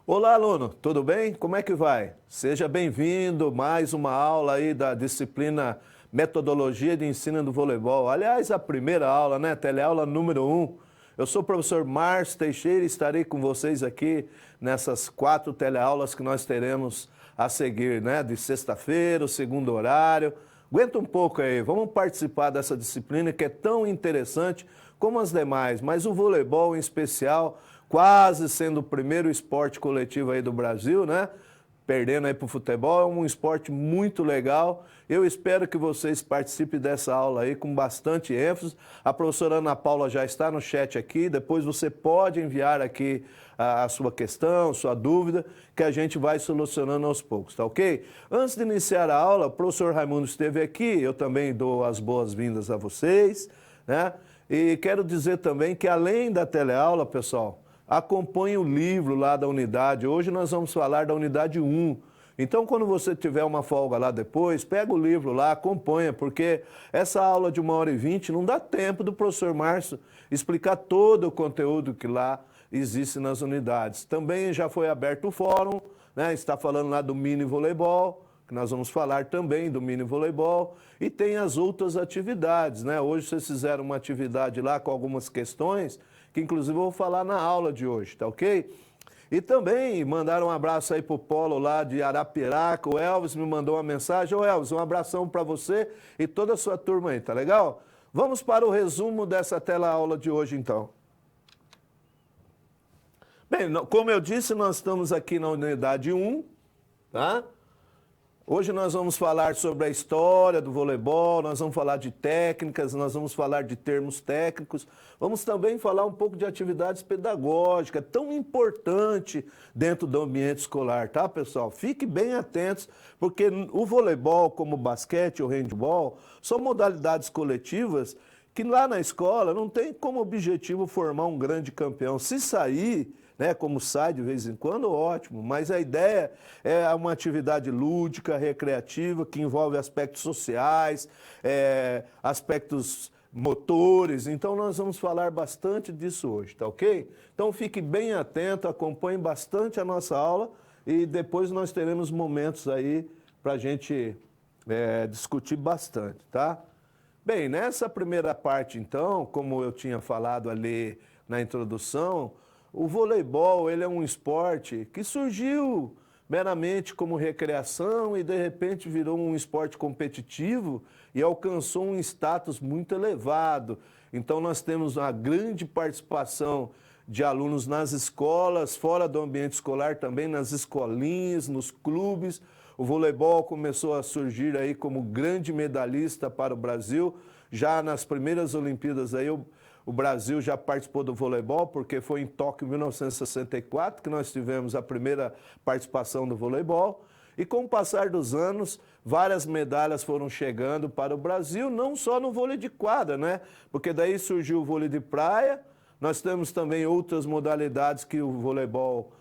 Olá, aluno, tudo bem? Como é que vai? Seja bem-vindo a mais uma aula aí da disciplina Metodologia de Ensino do Voleibol. Aliás, a primeira aula, né? Teleaula número 1. Eu sou o professor Márcio Teixeira e estarei com vocês aqui nessas 4 teleaulas que nós teremos a seguir, né? De sexta-feira, o segundo horário. Aguenta um pouco aí, vamos participar dessa disciplina que é tão interessante como as demais, mas o voleibol em especial, quase sendo o primeiro esporte coletivo aí do Brasil, né? Perdendo aí para o futebol, é um esporte muito legal. Eu espero que vocês participem dessa aula aí com bastante ênfase. A professora Ana Paula já está no chat aqui, depois você pode enviar aqui a sua questão, sua dúvida, que a gente vai solucionando aos poucos, tá ok? Antes de iniciar a aula, o professor Raimundo esteve aqui, eu também dou as boas-vindas a vocês, né? E quero dizer também que além da teleaula, pessoal, acompanhe o livro lá da unidade. Hoje nós vamos falar da unidade 1. Então, quando você tiver uma folga lá depois, pega o livro lá, acompanha, porque essa aula de 1h20 não dá tempo do professor Márcio explicar todo o conteúdo que lá existe nas unidades. Também já foi aberto o fórum, né? Está falando lá do mini voleibol, que nós vamos falar também do mini voleibol, e tem as outras atividades, né? Hoje vocês fizeram uma atividade lá com algumas questões, que inclusive eu vou falar na aula de hoje, tá ok? E também mandaram um abraço aí pro Polo lá de Arapiraca, o Elvis me mandou uma mensagem. Ô Elvis, um abração para você e toda a sua turma aí, tá legal? Vamos para o resumo dessa tela aula de hoje então. Bem, como eu disse, nós estamos aqui na unidade 1, tá? Hoje nós vamos falar sobre a história do voleibol, nós vamos falar de técnicas, nós vamos falar de termos técnicos, vamos também falar um pouco de atividades pedagógicas, tão importante dentro do ambiente escolar, tá, pessoal? Fiquem bem atentos, porque o voleibol, como o basquete ou o handebol, são modalidades coletivas que lá na escola não tem como objetivo formar um grande campeão. Se sair, né, como sai de vez em quando, ótimo, mas a ideia é uma atividade lúdica, recreativa, que envolve aspectos sociais, aspectos motores, então nós vamos falar bastante disso hoje, tá ok? Então fique bem atento, acompanhe bastante a nossa aula e depois nós teremos momentos aí para a gente discutir bastante, tá? Bem, nessa primeira parte então, como eu tinha falado ali na introdução, o voleibol, ele é um esporte que surgiu meramente como recreação e de repente virou um esporte competitivo e alcançou um status muito elevado. Então nós temos uma grande participação de alunos nas escolas, fora do ambiente escolar também, nas escolinhas, nos clubes. O voleibol começou a surgir aí como grande medalhista para o Brasil. Já nas primeiras Olimpíadas aí, o Brasil já participou do voleibol, porque foi em Tóquio, em 1964, que nós tivemos a primeira participação do voleibol. E com o passar dos anos, várias medalhas foram chegando para o Brasil, não só no vôlei de quadra, né? Porque daí surgiu o vôlei de praia, nós temos também outras modalidades que o voleibol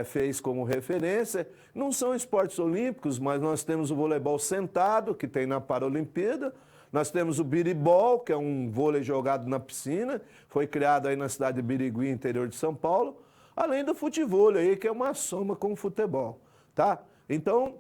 fez como referência. Não são esportes olímpicos, mas nós temos o voleibol sentado, que tem na Paralimpíada. Nós temos o biribol, que é um vôlei jogado na piscina, foi criado aí na cidade de Birigui, interior de São Paulo, além do futevôlei aí, que é uma soma com o futebol, tá? Então,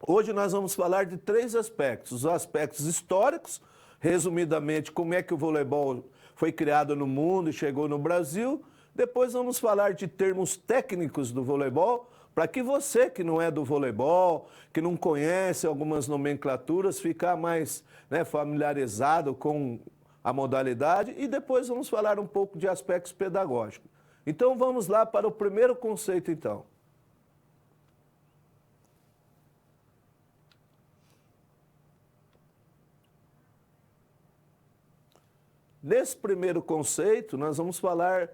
hoje nós vamos falar de 3 aspectos, os aspectos históricos, resumidamente, como é que o voleibol foi criado no mundo e chegou no Brasil. Depois vamos falar de termos técnicos do voleibol, para que você que não é do voleibol, que não conhece algumas nomenclaturas, ficar mais familiarizado com a modalidade. E depois vamos falar um pouco de aspectos pedagógicos. Então vamos lá para o primeiro conceito então. Nesse primeiro conceito, nós vamos falar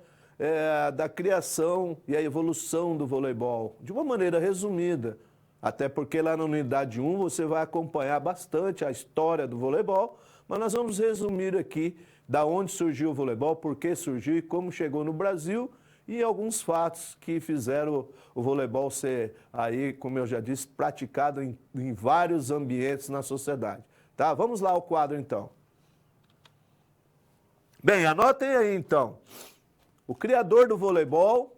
da criação e a evolução do voleibol, de uma maneira resumida, até porque lá na unidade 1 você vai acompanhar bastante a história do voleibol, mas nós vamos resumir aqui da onde surgiu o voleibol, por que surgiu e como chegou no Brasil e alguns fatos que fizeram o voleibol ser aí, como eu já disse, praticado em vários ambientes na sociedade. Tá? Vamos lá ao quadro então. Bem, anotem aí então. O criador do voleibol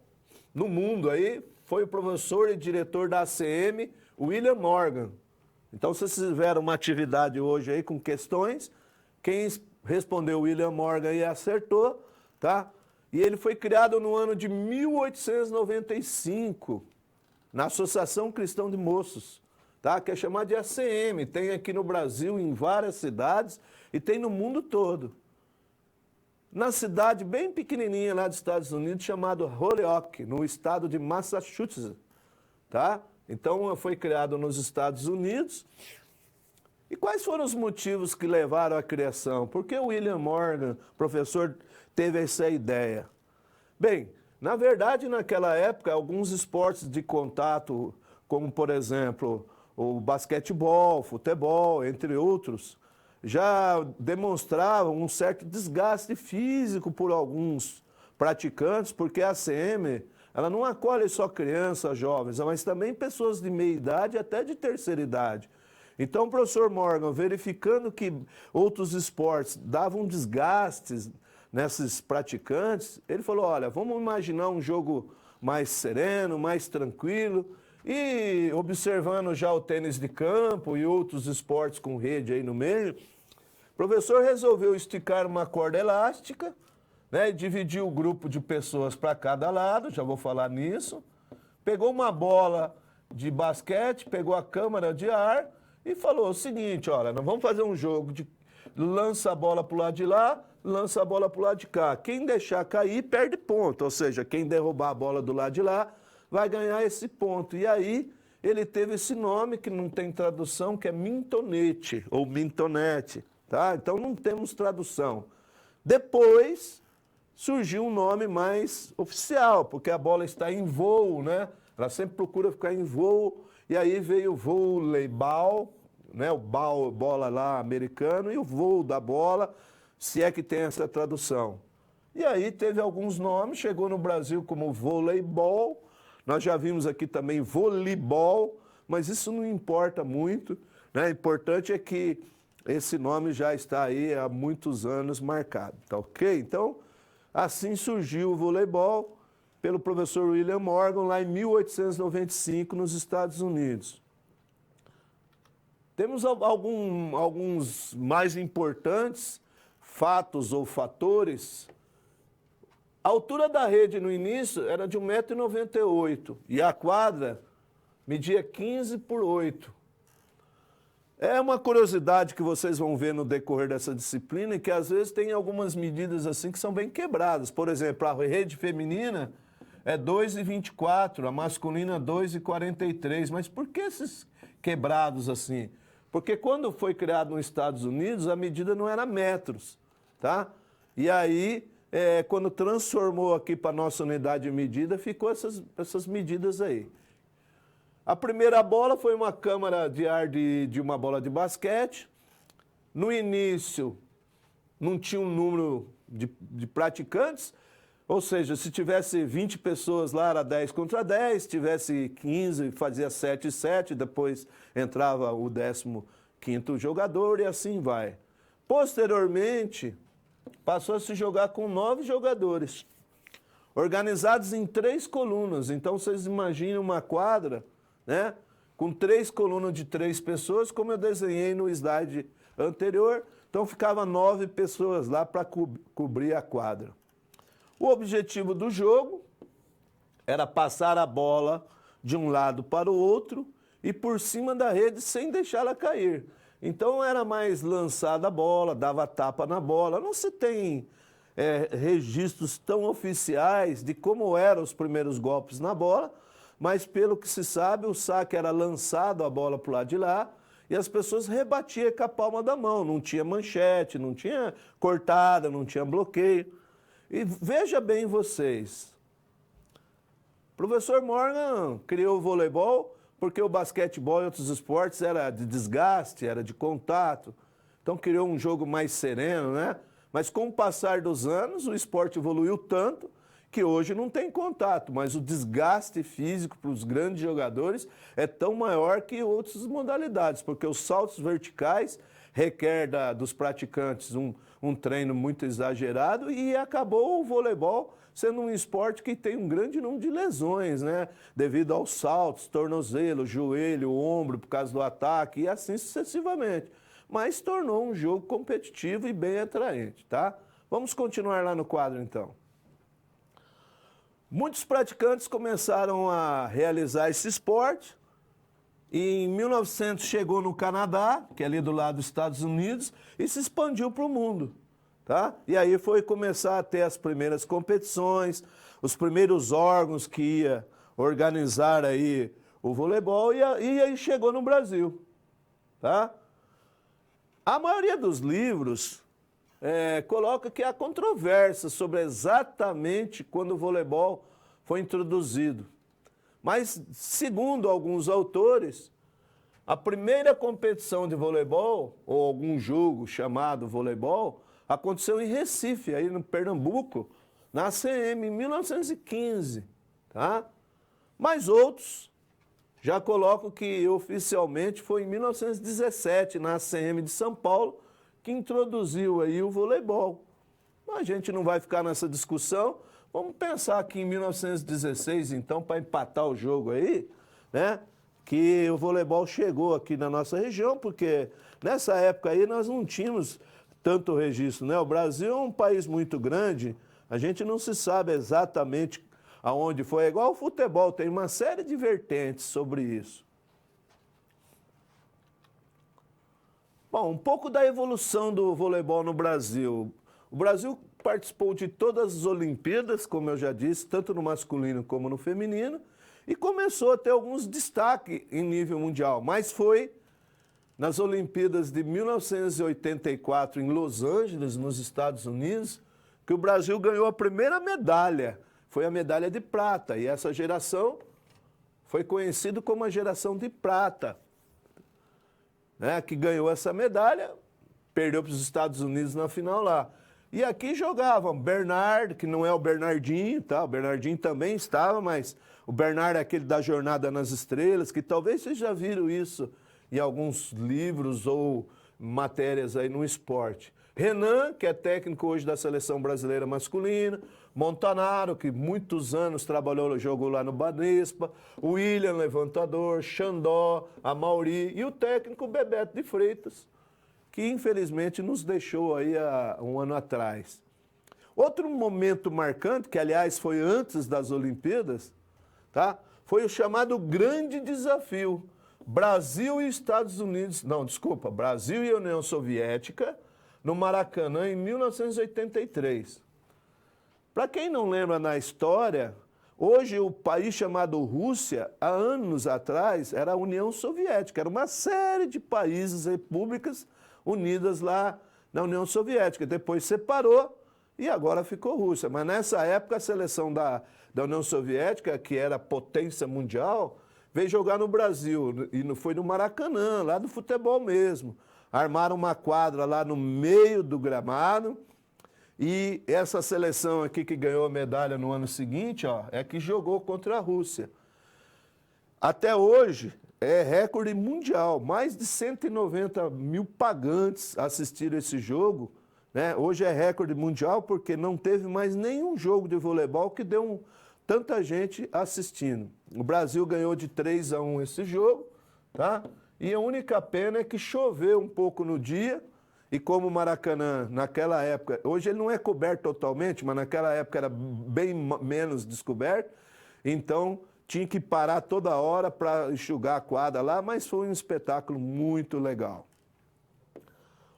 no mundo aí foi o professor e diretor da ACM, William Morgan. Então, se vocês tiveram uma atividade hoje aí com questões, quem respondeu William Morgan e acertou, tá? E ele foi criado no ano de 1895, na Associação Cristã de Moços, tá? Que é chamada de ACM. Tem aqui no Brasil, em várias cidades, e tem no mundo todo. Na cidade bem pequenininha lá dos Estados Unidos, chamado Holyoke, no estado de Massachusetts, tá? Então, foi criado nos Estados Unidos. E quais foram os motivos que levaram à criação? Por que o William Morgan, professor, teve essa ideia? Bem, na verdade, naquela época, alguns esportes de contato, como, por exemplo, o basquetebol, futebol, entre outros, já demonstravam um certo desgaste físico por alguns praticantes, porque a ACM, ela não acolhe só crianças, jovens, mas também pessoas de meia idade e até de terceira idade. Então, o professor Morgan, verificando que outros esportes davam desgastes nesses praticantes, ele falou, olha, vamos imaginar um jogo mais sereno, mais tranquilo, e observando já o tênis de campo e outros esportes com rede aí no meio, o professor resolveu esticar uma corda elástica, né, e dividiu o grupo de pessoas para cada lado, já vou falar nisso, pegou uma bola de basquete, pegou a câmara de ar e falou o seguinte, olha, nós vamos fazer um jogo de lança a bola para o lado de lá, lança a bola para o lado de cá. Quem deixar cair, perde ponto, ou seja, quem derrubar a bola do lado de lá vai ganhar esse ponto. E aí ele teve esse nome que não tem tradução, que é mintonete ou mintonete, tá? Então não temos tradução. Depois surgiu um nome mais oficial, porque a bola está em voo, né? Ela sempre procura ficar em voo, e aí veio o voleibol, né? O bola lá americano, e o voo da bola, se é que tem essa tradução. E aí teve alguns nomes, chegou no Brasil como voleibol, nós já vimos aqui também voleibol, mas isso não importa muito, né? O importante é que esse nome já está aí há muitos anos marcado, tá ok? Então, assim surgiu o voleibol pelo professor William Morgan lá em 1895 nos Estados Unidos. Temos alguns mais importantes fatos ou fatores. A altura da rede no início era de 1,98 m e a quadra media 15 por 8. É uma curiosidade que vocês vão ver no decorrer dessa disciplina, que às vezes tem algumas medidas assim que são bem quebradas. Por exemplo, a rede feminina é 2,24, a masculina 2,43. Mas por que esses quebrados assim? Porque quando foi criado nos Estados Unidos, a medida não era metros, tá? E aí, quando transformou aqui para a nossa unidade de medida, ficou essas medidas aí. A primeira bola foi uma câmara de ar de uma bola de basquete. No início, não tinha um número de praticantes, ou seja, se tivesse 20 pessoas lá, era 10 contra 10, se tivesse 15, fazia 7 e 7, depois entrava o 15º jogador e assim vai. Posteriormente, passou a se jogar com 9 jogadores, organizados em 3 colunas. Então, vocês imaginam uma quadra, né, com 3 colunas de 3 pessoas, como eu desenhei no slide anterior. Então, ficava 9 pessoas lá para cobrir a quadra. O objetivo do jogo era passar a bola de um lado para o outro e por cima da rede sem deixá-la cair. Então, era mais lançada a bola, dava tapa na bola. Não se tem registros tão oficiais de como eram os primeiros golpes na bola, mas pelo que se sabe, o saque era lançado a bola para o lado de lá e as pessoas rebatiam com a palma da mão. Não tinha manchete, não tinha cortada, não tinha bloqueio. E veja bem vocês, o professor Morgan criou o voleibol porque o basquetebol e outros esportes era de desgaste, era de contato. Então criou um jogo mais sereno, né? Mas com o passar dos anos, o esporte evoluiu tanto que hoje não tem contato, mas o desgaste físico para os grandes jogadores é tão maior que outras modalidades, porque os saltos verticais requer dos praticantes um treino muito exagerado e acabou o voleibol sendo um esporte que tem um grande número de lesões, né? Devido aos saltos, tornozelo, joelho, ombro, por causa do ataque e assim sucessivamente. Mas tornou um jogo competitivo e bem atraente, tá? Vamos continuar lá no quadro, então. Muitos praticantes começaram a realizar esse esporte. E em 1900 chegou no Canadá, que é ali do lado dos Estados Unidos, e se expandiu para o mundo. Tá? E aí foi começar a ter as primeiras competições, os primeiros órgãos que ia organizar aí o voleibol, e aí chegou no Brasil. Tá? A maioria dos livros coloca que há controvérsia sobre exatamente quando o voleibol foi introduzido. Mas, segundo alguns autores, a primeira competição de voleibol, ou algum jogo chamado voleibol, aconteceu em Recife, aí no Pernambuco, na ACM, em 1915. Tá? Mas outros já colocam que oficialmente foi em 1917, na ACM de São Paulo, que introduziu aí o voleibol. A gente não vai ficar nessa discussão. Vamos pensar aqui em 1916, então, para empatar o jogo aí, né? Que o voleibol chegou aqui na nossa região, porque nessa época aí nós não tínhamos tanto registro, né? O Brasil é um país muito grande, a gente não se sabe exatamente aonde foi. É igual o futebol, tem uma série de vertentes sobre isso. Bom, um pouco da evolução do voleibol no Brasil. O Brasil participou de todas as Olimpíadas, como eu já disse, tanto no masculino como no feminino, e começou a ter alguns destaques em nível mundial, mas foi nas Olimpíadas de 1984 em Los Angeles, nos Estados Unidos, que o Brasil ganhou a primeira medalha, foi a medalha de prata, e essa geração foi conhecida como a geração de prata, né, que ganhou essa medalha, perdeu para os Estados Unidos na final lá. E aqui jogavam Bernard, que não é o Bernardinho, tá? O Bernardinho também estava, mas o Bernard é aquele da Jornada nas Estrelas, que talvez vocês já viram isso em alguns livros ou matérias aí no esporte. Renan, que é técnico hoje da Seleção Brasileira Masculina. Montanaro, que muitos anos trabalhou, jogou lá no Banespa. O William, levantador. Xandó, Amauri e o técnico Bebeto de Freitas, que infelizmente nos deixou aí há um ano atrás. Outro momento marcante, que aliás foi antes das Olimpíadas, tá? Foi o chamado Grande Desafio. Brasil e Estados Unidos, não, desculpa, Brasil e União Soviética, no Maracanã, em 1983. Para quem não lembra na história, hoje o país chamado Rússia, há anos atrás, era a União Soviética, era uma série de países, repúblicas, unidas lá na União Soviética. Depois separou e agora ficou Rússia. Mas nessa época a seleção da União Soviética, que era potência mundial, veio jogar no Brasil e foi no Maracanã, lá do futebol mesmo. Armaram uma quadra lá no meio do gramado e essa seleção aqui que ganhou a medalha no ano seguinte, ó, é que jogou contra a Rússia. Até hoje é recorde mundial, mais de 190 mil pagantes assistiram esse jogo, né? Hoje é recorde mundial porque não teve mais nenhum jogo de voleibol que deu tanta gente assistindo. O Brasil ganhou de 3-1 esse jogo, tá? E a única pena é que choveu um pouco no dia, e como o Maracanã, naquela época, hoje ele não é coberto totalmente, mas naquela época era bem menos descoberto, então tinha que parar toda hora para enxugar a quadra lá, mas foi um espetáculo muito legal.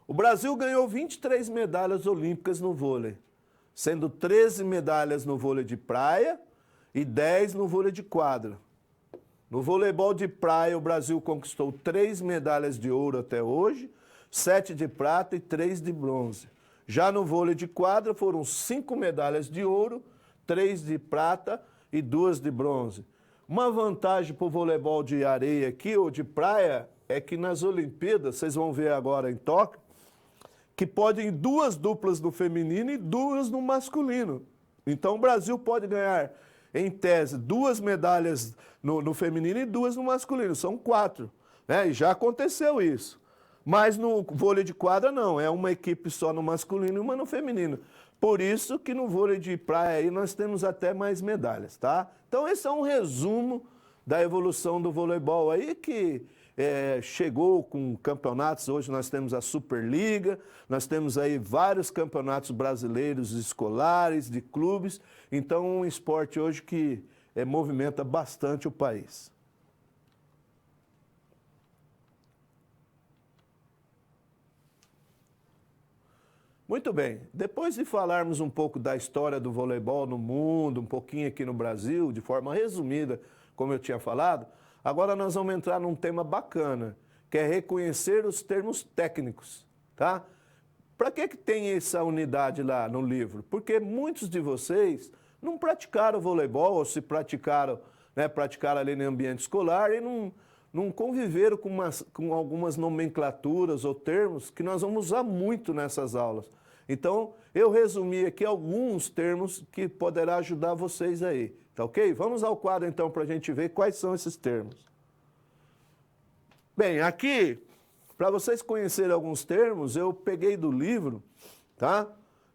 O Brasil ganhou 23 medalhas olímpicas no vôlei, sendo 13 medalhas no vôlei de praia e 10 no vôlei de quadra. No voleibol de praia, o Brasil conquistou 3 medalhas de ouro até hoje, 7 de prata e 3 de bronze. Já no vôlei de quadra foram 5 medalhas de ouro, 3 de prata e 2 de bronze. Uma vantagem para o voleibol de areia aqui, ou de praia, é que nas Olimpíadas, vocês vão ver agora em Tóquio, que podem 2 duplas no feminino e 2 no masculino. Então o Brasil pode ganhar, em tese, 2 medalhas no feminino e 2 no masculino. São 4. Né? E já aconteceu isso. Mas no vôlei de quadra não, é uma equipe só no masculino e uma no feminino. Por isso que no vôlei de praia aí nós temos até mais medalhas, tá? Então esse é um resumo da evolução do voleibol aí que chegou com campeonatos. Hoje nós temos a Superliga, nós temos aí vários campeonatos brasileiros escolares, de clubes. Então um esporte hoje que movimenta bastante o país. Muito bem, depois de falarmos um pouco da história do voleibol no mundo, um pouquinho aqui no Brasil, de forma resumida, como eu tinha falado, agora nós vamos entrar num tema bacana, que é reconhecer os termos técnicos, tá? Para que tem essa unidade lá no livro? Porque muitos de vocês não praticaram voleibol, ou se praticaram, praticaram ali no ambiente escolar e não conviveram com algumas nomenclaturas ou termos que nós vamos usar muito nessas aulas. Então, eu resumi aqui alguns termos que poderá ajudar vocês aí, tá ok? Vamos ao quadro então para a gente ver quais são esses termos. Bem, aqui, para vocês conhecerem alguns termos, eu peguei do livro, tá?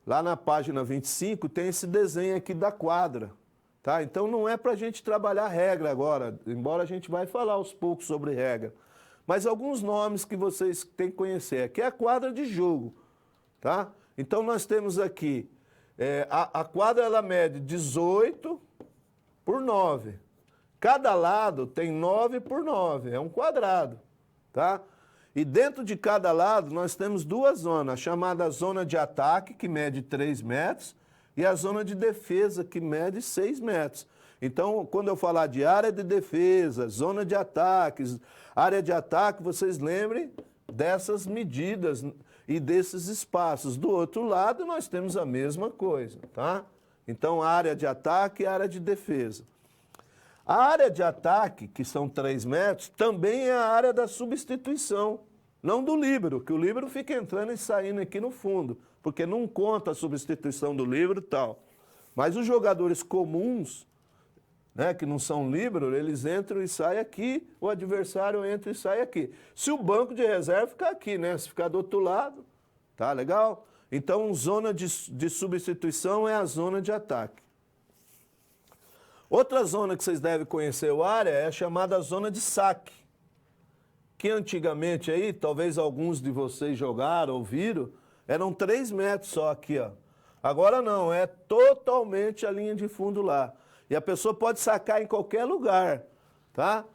Lá na página 25 tem esse desenho aqui da quadra. Tá? Então não é para a gente trabalhar regra agora, embora a gente vai falar aos poucos sobre regra. Mas alguns nomes que vocês têm que conhecer. Aqui é a quadra de jogo. Tá? Então nós temos aqui, a quadra ela mede 18 por 9. Cada lado tem 9 por 9, é um quadrado. Tá? E dentro de cada lado nós temos duas zonas, a chamada zona de ataque, que mede 3 metros, e a zona de defesa, que mede 6 metros. Então, quando eu falar de área de defesa, zona de ataques, área de ataque, vocês lembrem dessas medidas e desses espaços. Do outro lado, nós temos a mesma coisa, tá? Então, área de ataque e área de defesa. A área de ataque, que são 3 metros, também é a área da substituição, não do líbero, que o líbero fica entrando e saindo aqui no fundo, porque não conta a substituição do líbero e tal. Mas os jogadores comuns, que não são líbero, eles entram e saem aqui, o adversário entra e sai aqui. Se o banco de reserva ficar aqui, se ficar do outro lado, tá legal? Então, zona de substituição é a zona de ataque. Outra zona que vocês devem conhecer o área é a chamada zona de saque, que antigamente aí, talvez alguns de vocês jogaram ou viram, eram 3 metros só aqui, ó. Agora não, é totalmente a linha de fundo lá. E a pessoa pode sacar em qualquer lugar, tá?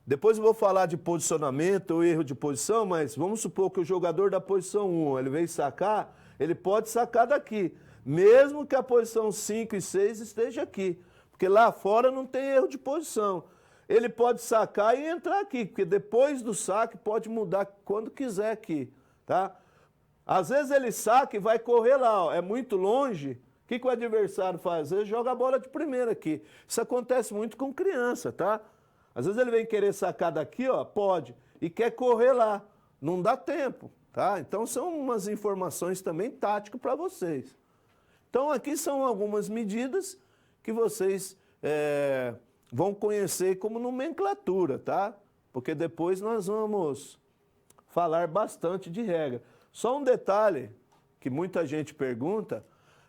Depois eu vou falar de posicionamento ou erro de posição, mas vamos supor que o jogador da posição 1, ele veio sacar, ele pode sacar daqui, mesmo que a posição 5 e 6 esteja aqui, porque lá fora não tem erro de posição. Ele pode sacar e entrar aqui, porque depois do saque pode mudar quando quiser aqui, tá? Às vezes ele saca e vai correr lá, ó, é muito longe, o que o adversário faz? Às vezes joga a bola de primeira aqui. Isso acontece muito com criança, tá? Às vezes ele vem querer sacar daqui, ó, pode, e quer correr lá, não dá tempo, tá? Então são umas informações também táticas para vocês. Então aqui são algumas medidas que vocês vão conhecer como nomenclatura, tá? Porque depois nós vamos falar bastante de regra. Só um detalhe que muita gente pergunta,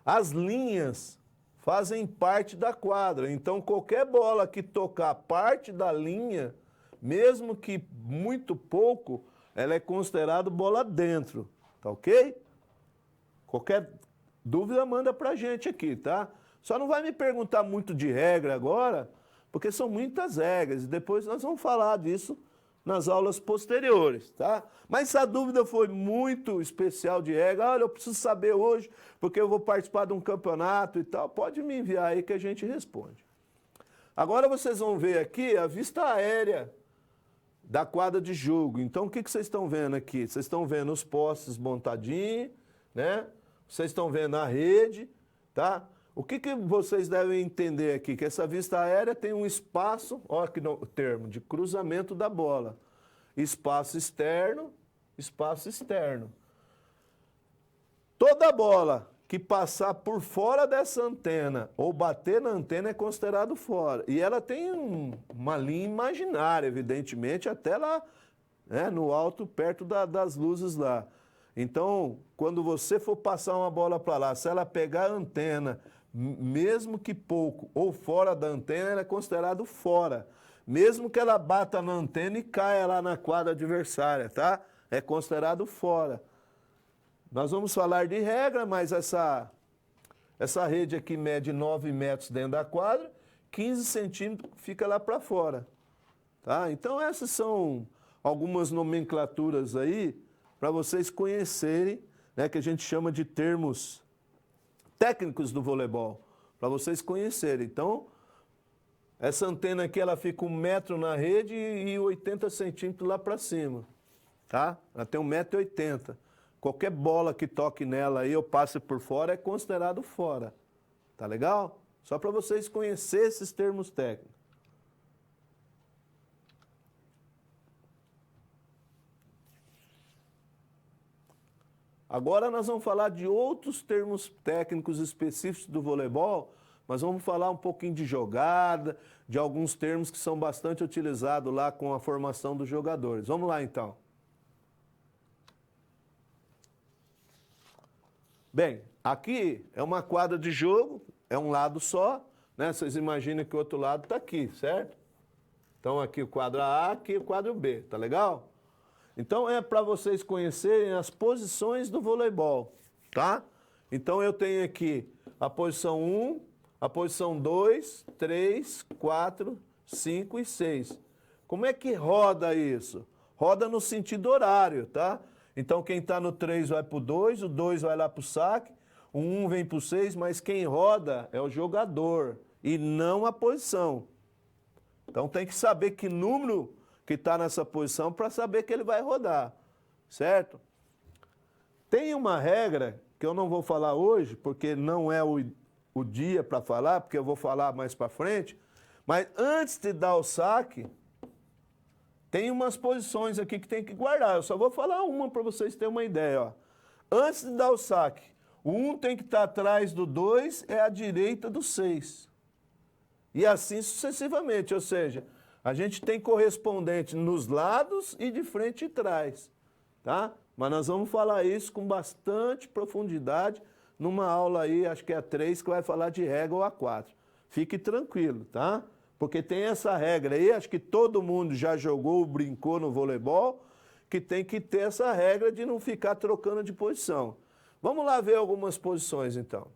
as linhas fazem parte da quadra. Então, qualquer bola que tocar parte da linha, mesmo que muito pouco, ela é considerada bola dentro, tá ok? Qualquer dúvida, manda pra gente aqui, tá? Só não vai me perguntar muito de regra agora, porque são muitas regras, e depois nós vamos falar disso nas aulas posteriores, tá? Mas se a dúvida foi muito especial de regra, olha, eu preciso saber hoje, porque eu vou participar de um campeonato e tal, pode me enviar aí que a gente responde. Agora vocês vão ver aqui a vista aérea da quadra de jogo. Então, o que vocês estão vendo aqui? Vocês estão vendo os postes montadinhos, né? Vocês estão vendo a rede, tá? O que vocês devem entender aqui? Que essa vista aérea tem um espaço, olha aqui no termo, de cruzamento da bola. Espaço externo, espaço externo. Toda bola que passar por fora dessa antena ou bater na antena é considerado fora. E ela tem uma linha imaginária, evidentemente, até lá né, no alto, perto das luzes lá. Então, quando você for passar uma bola para lá, se ela pegar a antena, mesmo que pouco, ou fora da antena, ela é considerado fora. Mesmo que ela bata na antena e caia lá na quadra adversária, tá? É considerado fora. Nós vamos falar de regra, mas essa rede aqui mede 9 metros dentro da quadra, 15 centímetros fica lá para fora. Tá? Então essas são algumas nomenclaturas aí para vocês conhecerem, né, que a gente chama de termos técnicos do voleibol, para vocês conhecerem. Então, essa antena aqui ela fica 1 metro na rede e 80 centímetros lá para cima. Tá? Ela tem 1,80 m. Qualquer bola que toque nela aí ou passe por fora é considerado fora. Tá legal? Só para vocês conhecerem esses termos técnicos. Agora nós vamos falar de outros termos técnicos específicos do voleibol, mas vamos falar um pouquinho de jogada, de alguns termos que são bastante utilizados lá com a formação dos jogadores. Vamos lá então. Bem, aqui é uma quadra de jogo, é um lado só, né? Vocês imaginam que o outro lado está aqui, certo? Então aqui o quadro A, aqui o quadro B, tá legal? Então é para vocês conhecerem as posições do voleibol, tá? Então eu tenho aqui a posição 1, a posição 2, 3, 4, 5 e 6. Como é que roda isso? Roda no sentido horário, tá? Então quem está no 3 vai para o 2 vai lá para o saque, o 1 vem para o 6, mas quem roda é o jogador e não a posição. Então tem que saber que número que está nessa posição para saber que ele vai rodar, certo? Tem uma regra que eu não vou falar hoje, porque não é o dia para falar, porque eu vou falar mais para frente, mas antes de dar o saque, tem umas posições aqui que tem que guardar. Eu só vou falar uma para vocês terem uma ideia. Ó. Antes de dar o saque, o 1 tem que estar atrás do 2, é à direita do 6. E assim sucessivamente, ou seja, a gente tem correspondente nos lados e de frente e trás, tá? Mas nós vamos falar isso com bastante profundidade numa aula aí, acho que é a 3, que vai falar de regra ou a 4. Fique tranquilo, tá? Porque tem essa regra aí, acho que todo mundo já jogou, brincou no voleibol, que tem que ter essa regra de não ficar trocando de posição. Vamos lá ver algumas posições, então.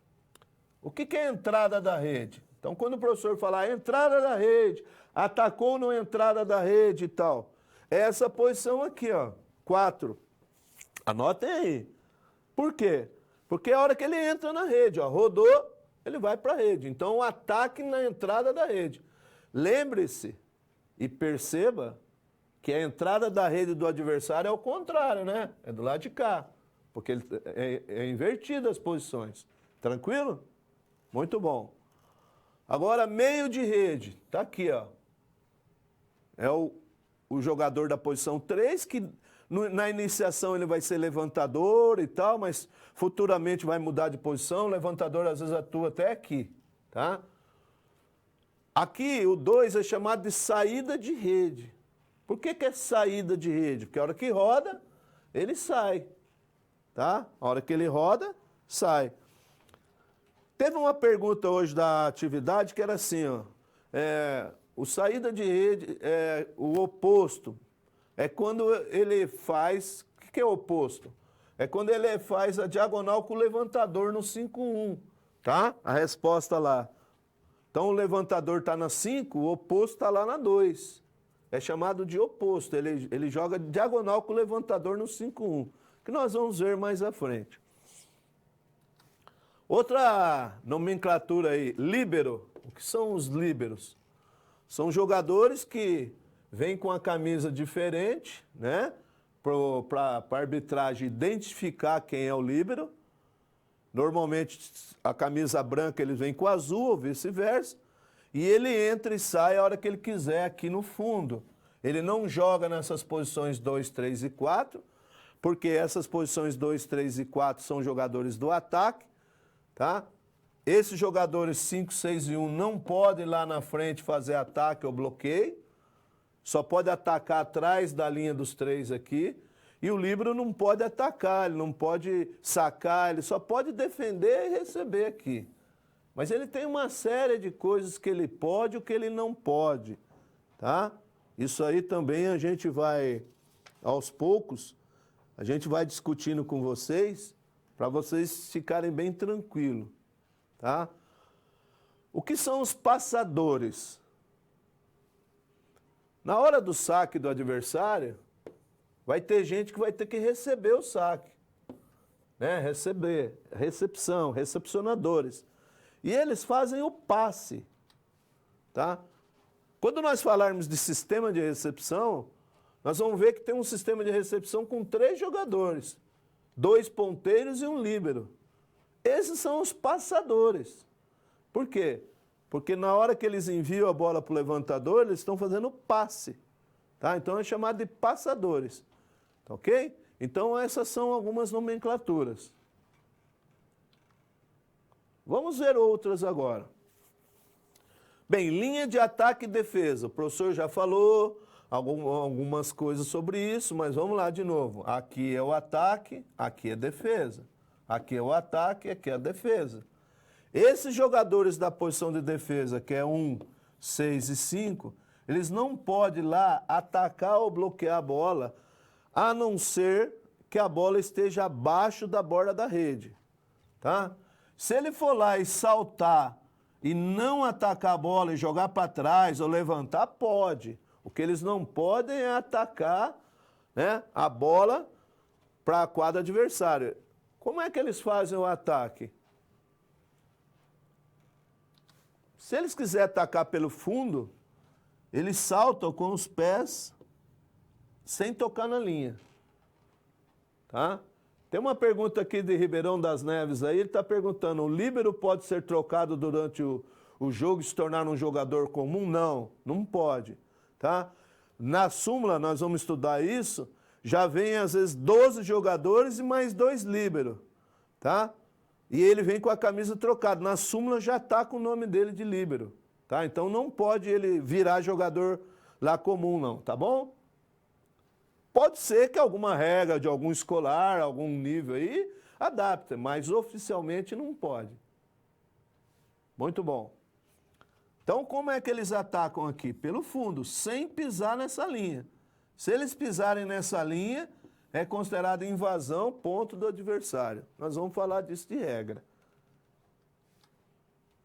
O que é a entrada da rede? Então, quando o professor falar entrada da rede, atacou na entrada da rede e tal, é essa posição aqui, ó, 4. Anotem aí. Por quê? Porque é a hora que ele entra na rede, ó, rodou, ele vai para a rede. Então, o ataque na entrada da rede. Lembre-se e perceba que a entrada da rede do adversário é o contrário, né? É do lado de cá, porque é invertido as posições. Tranquilo? Muito bom. Agora, meio de rede, tá aqui, ó. É o jogador da posição 3, que na iniciação ele vai ser levantador e tal, mas futuramente vai mudar de posição. O levantador às vezes atua até aqui, tá? Aqui o 2 é chamado de saída de rede. Por que é saída de rede? Porque a hora que roda, ele sai, tá? A hora que ele roda, sai. Teve uma pergunta hoje da atividade que era assim, ó, o saída de rede é o oposto. É quando ele faz, o que é o oposto? É quando ele faz a diagonal com o levantador no 5-1, tá? A resposta lá. Então o levantador está na 5, o oposto está lá na 2. É chamado de oposto, ele joga diagonal com o levantador no 5-1, que nós vamos ver mais à frente. Outra nomenclatura aí, líbero. O que são os líberos? São jogadores que vêm com a camisa diferente, né? Para a arbitragem identificar quem é o líbero. Normalmente a camisa branca eles vêm com azul ou vice-versa. E ele entra e sai a hora que ele quiser aqui no fundo. Ele não joga nessas posições 2, 3 e 4, porque essas posições 2, 3 e 4 são jogadores do ataque. Tá? Esses jogadores 5, 6 e 1 não podem lá na frente fazer ataque ou bloqueio. só pode atacar atrás da linha dos 3 aqui, e o líbero não pode atacar, ele não pode sacar, ele só pode defender e receber aqui. Mas ele tem uma série de coisas que ele pode e o que ele não pode, tá? Isso aí também a gente vai, aos poucos, a gente vai discutindo com vocês, para vocês ficarem bem tranquilos, tá? O que são os passadores? Na hora do saque do adversário, vai ter gente que vai ter que receber o saque, né? Receber, recepção, recepcionadores. E eles fazem o passe, tá? Quando nós falarmos de sistema de recepção, nós vamos ver que tem um sistema de recepção com 3 jogadores, 2 ponteiros e um líbero. Esses são os passadores. Por quê? Porque na hora que eles enviam a bola para o levantador, eles estão fazendo passe, tá? Então é chamado de passadores, tá ok? Então essas são algumas nomenclaturas. Vamos ver outras agora. Bem, linha de ataque e defesa. O professor já falou algumas coisas sobre isso, mas vamos lá de novo. Aqui é o ataque, aqui é a defesa. Aqui é o ataque, aqui é a defesa. Esses jogadores da posição de defesa, que é 1, 6 e 5, eles não podem lá atacar ou bloquear a bola, a não ser que a bola esteja abaixo da borda da rede, tá? Se ele for lá e saltar e não atacar a bola e jogar para trás ou levantar, pode. O que eles não podem é atacar, né, a bola para a quadra adversária. Como é que eles fazem o ataque? Se eles quiserem atacar pelo fundo, eles saltam com os pés sem tocar na linha, tá? Tem uma pergunta aqui de Ribeirão das Neves aí, ele está perguntando, o líbero pode ser trocado durante o jogo e se tornar um jogador comum? Não, não pode, tá? Na súmula, nós vamos estudar isso, já vem às vezes 12 jogadores e mais 2 líberos, tá? E ele vem com a camisa trocada, na súmula já está com o nome dele de líbero, tá? Então não pode ele virar jogador lá comum não, tá bom? Pode ser que alguma regra de algum escolar, algum nível aí, adapte, mas oficialmente não pode. Muito bom. Então, como é que eles atacam aqui? Pelo fundo, sem pisar nessa linha. Se eles pisarem nessa linha, é considerado invasão, ponto do adversário. Nós vamos falar disso de regra.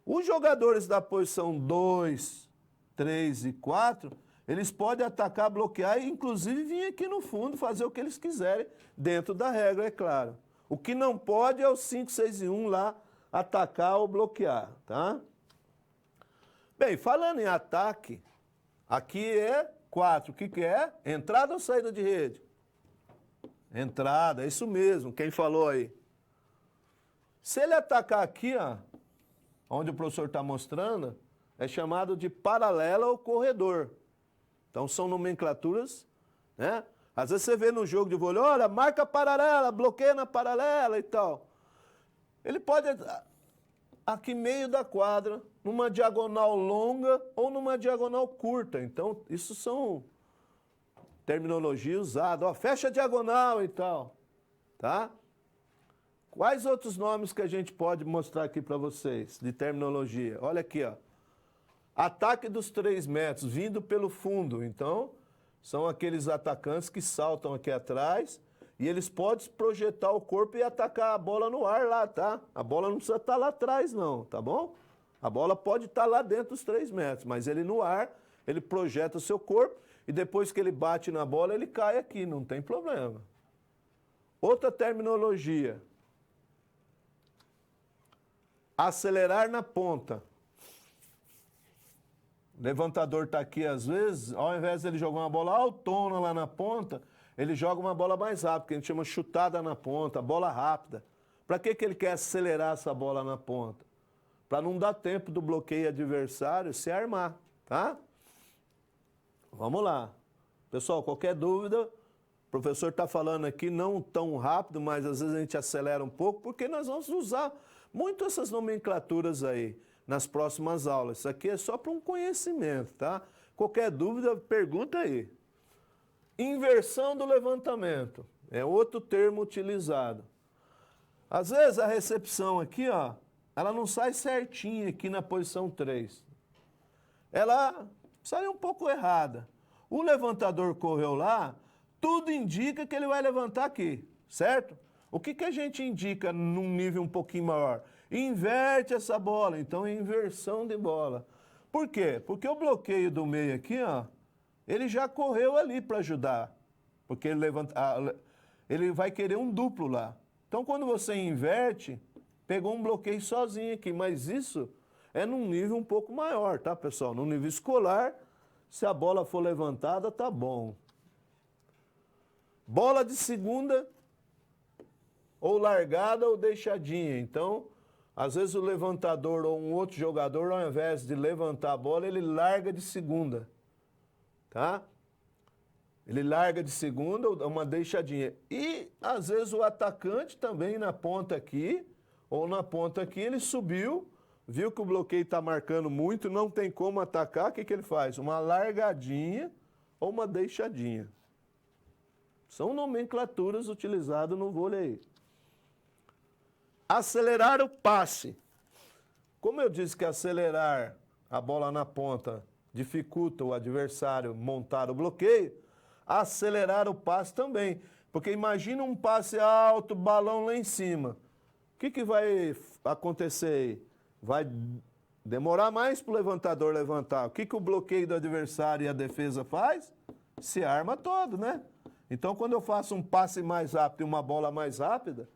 Os jogadores da posição 2, 3 e 4... eles podem atacar, bloquear e, inclusive, vir aqui no fundo fazer o que eles quiserem, dentro da regra, é claro. O que não pode é o 5, 6 e 1 lá, atacar ou bloquear, tá? Bem, falando em ataque, aqui é 4. O que que é? Entrada ou saída de rede? Entrada, é isso mesmo, quem falou aí. Se ele atacar aqui, ó, onde o professor está mostrando, é chamado de paralela ou corredor. Então, são nomenclaturas, né? Às vezes você vê no jogo de vôlei, olha, marca paralela, bloqueia na paralela e tal. Ele pode, aqui meio da quadra, numa diagonal longa ou numa diagonal curta. Então, isso são terminologia usada. Ó, fecha a diagonal e tal, tá? Quais outros nomes que a gente pode mostrar aqui para vocês, de terminologia? Olha aqui, ó. Ataque dos 3 metros, vindo pelo fundo. Então, são aqueles atacantes que saltam aqui atrás e eles podem projetar o corpo e atacar a bola no ar lá, tá? A bola não precisa estar lá atrás não, tá bom? A bola pode estar lá dentro dos 3 metros, mas ele no ar, ele projeta o seu corpo e depois que ele bate na bola, ele cai aqui, não tem problema. Outra terminologia. Acelerar na ponta. O levantador está aqui às vezes, ao invés de ele jogar uma bola autona lá na ponta, ele joga uma bola mais rápida, que a gente chama chutada na ponta, bola rápida. Para que ele quer acelerar essa bola na ponta? Para não dar tempo do bloqueio adversário se armar, tá? Vamos lá. Pessoal, qualquer dúvida, o professor está falando aqui não tão rápido, mas às vezes a gente acelera um pouco, porque nós vamos usar muito essas nomenclaturas aí nas próximas aulas. Isso aqui é só para um conhecimento, tá? Qualquer dúvida, pergunta aí. Inversão do levantamento é outro termo utilizado. Às vezes a recepção aqui, ó, ela não sai certinha aqui na posição 3. Ela sai um pouco errada. O levantador correu lá, tudo indica que ele vai levantar aqui, certo? O que a gente indica num nível um pouquinho maior? Inverte essa bola, então é inversão de bola. Por quê? Porque o bloqueio do meio aqui, ó, ele já correu ali para ajudar. Porque ele vai querer um duplo lá. Então, quando você inverte, pegou um bloqueio sozinho aqui. Mas isso é num nível um pouco maior, tá, pessoal? No nível escolar, se a bola for levantada, tá bom. Bola de segunda, ou largada ou deixadinha. Então, às vezes o levantador ou um outro jogador, ao invés de levantar a bola, ele larga de segunda. Tá? Ele larga de segunda, uma deixadinha. E, às vezes, o atacante também na ponta aqui, ou na ponta aqui, ele subiu, viu que o bloqueio está marcando muito, não tem como atacar, o que ele faz? Uma largadinha ou uma deixadinha. São nomenclaturas utilizadas no vôlei. Acelerar o passe. Como eu disse que acelerar a bola na ponta dificulta o adversário montar o bloqueio, acelerar o passe também. Porque imagina um passe alto, balão lá em cima. O que vai acontecer aí? Vai demorar mais para o levantador levantar. O que o bloqueio do adversário e a defesa faz? Se arma todo, né? Então, quando eu faço um passe mais rápido e uma bola mais rápida,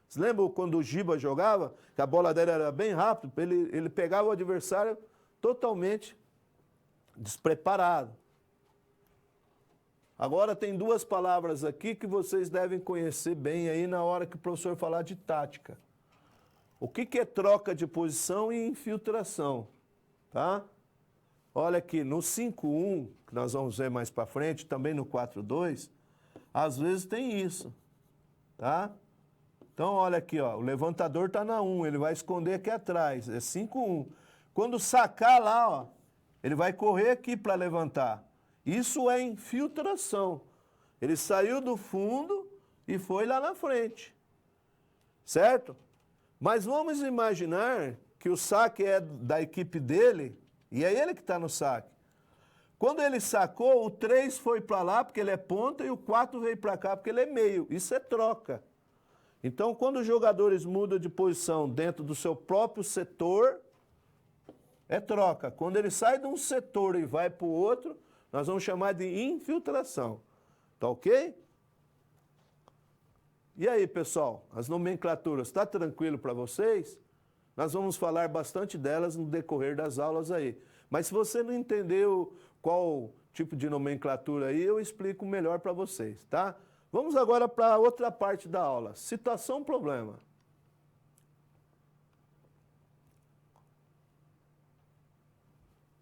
você lembra quando o Giba jogava? Que a bola dele era bem rápida, ele pegava o adversário totalmente despreparado. Agora tem duas palavras aqui que vocês devem conhecer bem aí na hora que o professor falar de tática. O que é troca de posição e infiltração, tá? Olha aqui, no 5-1, que nós vamos ver mais para frente, também no 4-2, às vezes tem isso, tá? Então, olha aqui, ó, o levantador está na 1, ele vai esconder aqui atrás, é 5-1. Quando sacar lá, ó, ele vai correr aqui para levantar. Isso é infiltração. Ele saiu do fundo e foi lá na frente, certo? Mas vamos imaginar que o saque é da equipe dele e é ele que está no saque. Quando ele sacou, o 3 foi para lá porque ele é ponta e o 4 veio para cá porque ele é meio. Isso é troca. Então, quando os jogadores mudam de posição dentro do seu próprio setor, é troca. Quando ele sai de um setor e vai para o outro, nós vamos chamar de infiltração. Tá ok? E aí, pessoal, as nomenclaturas, está tranquilo para vocês? Nós vamos falar bastante delas no decorrer das aulas aí. Mas se você não entendeu qual tipo de nomenclatura aí, eu explico melhor para vocês, tá? Vamos agora para a outra parte da aula, situação-problema.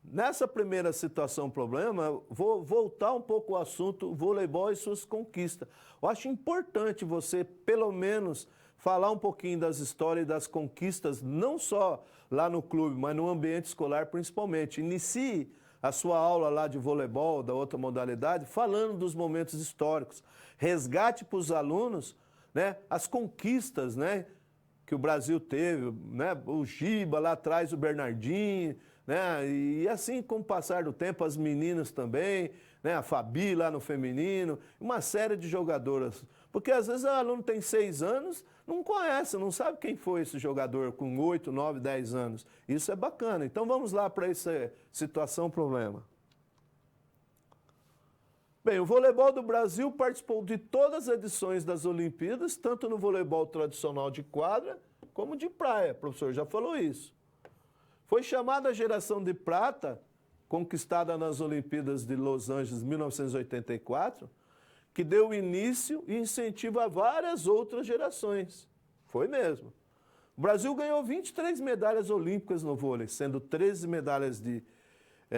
Nessa primeira situação-problema, vou voltar um pouco ao assunto voleibol e suas conquistas. Eu acho importante você, pelo menos, falar um pouquinho das histórias e das conquistas, não só lá no clube, mas no ambiente escolar principalmente. Inicie a sua aula lá de voleibol, da outra modalidade, falando dos momentos históricos. Resgate para os alunos, né, as conquistas, né, que o Brasil teve, né, o Giba lá atrás, o Bernardinho, né, e assim com o passar do tempo, as meninas também, né, a Fabi lá no feminino, uma série de jogadoras. Porque às vezes o aluno tem 6 anos, não conhece, não sabe quem foi esse jogador com 8, 9, 10 anos. Isso é bacana. Então vamos lá para essa situação-problema. Bem, o voleibol do Brasil participou de todas as edições das Olimpíadas, tanto no voleibol tradicional de quadra, como de praia. O professor já falou isso. Foi chamada a geração de prata, conquistada nas Olimpíadas de Los Angeles, 1984, que deu início e incentivo a várias outras gerações. Foi mesmo. O Brasil ganhou 23 medalhas olímpicas no vôlei, sendo 13 medalhas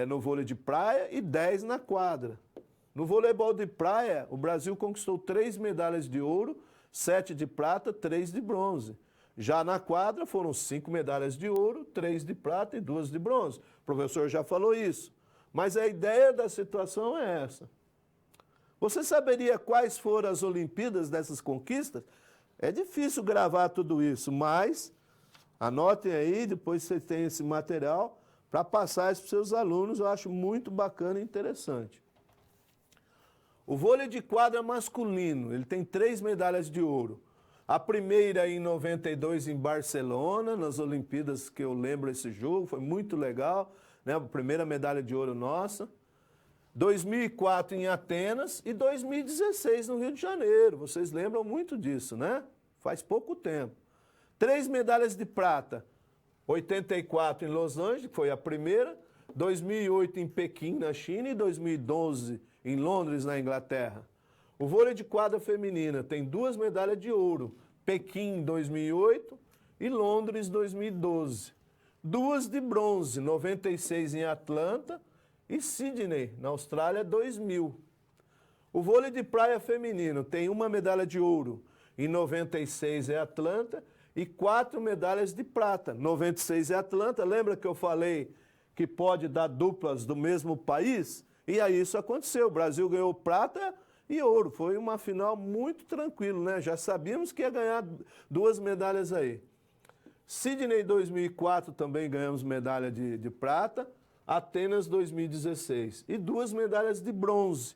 no vôlei de praia e 10 na quadra. No voleibol de praia, o Brasil conquistou 3 medalhas de ouro, 7 de prata, 3 de bronze. Já na quadra foram 5 medalhas de ouro, 3 de prata e 2 de bronze. O professor já falou isso. Mas a ideia da situação é essa. Você saberia quais foram as Olimpíadas dessas conquistas? É difícil gravar tudo isso, mas anotem aí, depois vocês têm esse material para passar isso para os seus alunos, eu acho muito bacana e interessante. O vôlei de quadra masculino, ele tem 3 medalhas de ouro. A primeira em 92 em Barcelona, nas Olimpíadas, que eu lembro esse jogo, foi muito legal, né? A primeira medalha de ouro nossa. 2004 em Atenas e 2016 no Rio de Janeiro. Vocês lembram muito disso, né? Faz pouco tempo. 3 medalhas de prata. 84 em Los Angeles, que foi a primeira. 2008 em Pequim, na China. E 2012 em Londres, na Inglaterra. O vôlei de quadra feminina tem 2 medalhas de ouro. Pequim em 2008 e Londres 2012. 2 de bronze, 96 em Atlanta e Sydney, na Austrália, 2000. O vôlei de praia feminino tem 1 medalha de ouro, em 96 em Atlanta, e 4 medalhas de prata, 96 em Atlanta. Lembra que eu falei que pode dar duplas do mesmo país? E aí isso aconteceu, o Brasil ganhou prata e ouro. Foi uma final muito tranquilo, né? Já sabíamos que ia ganhar 2 medalhas aí. Sydney 2004 também ganhamos medalha de prata. Atenas 2016 e 2 medalhas de bronze,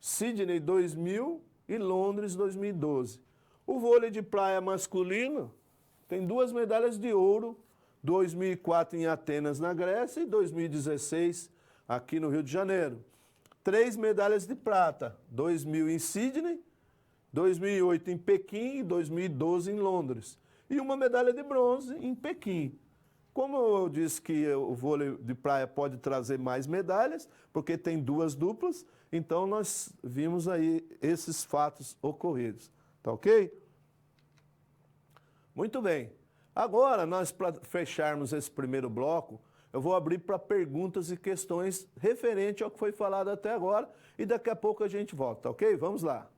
Sydney 2000 e Londres 2012. O vôlei de praia masculino tem 2 medalhas de ouro, 2004 em Atenas, na Grécia, e 2016 aqui no Rio de Janeiro. 3 medalhas de prata, 2000 em Sydney, 2008 em Pequim e 2012 em Londres. E 1 medalha de bronze em Pequim. Como eu disse que o vôlei de praia pode trazer mais medalhas, porque tem 2 duplas, então nós vimos aí esses fatos ocorridos. Tá ok? Muito bem. Agora, nós, para fecharmos esse primeiro bloco, eu vou abrir para perguntas e questões referente ao que foi falado até agora, e daqui a pouco a gente volta, ok? Vamos lá.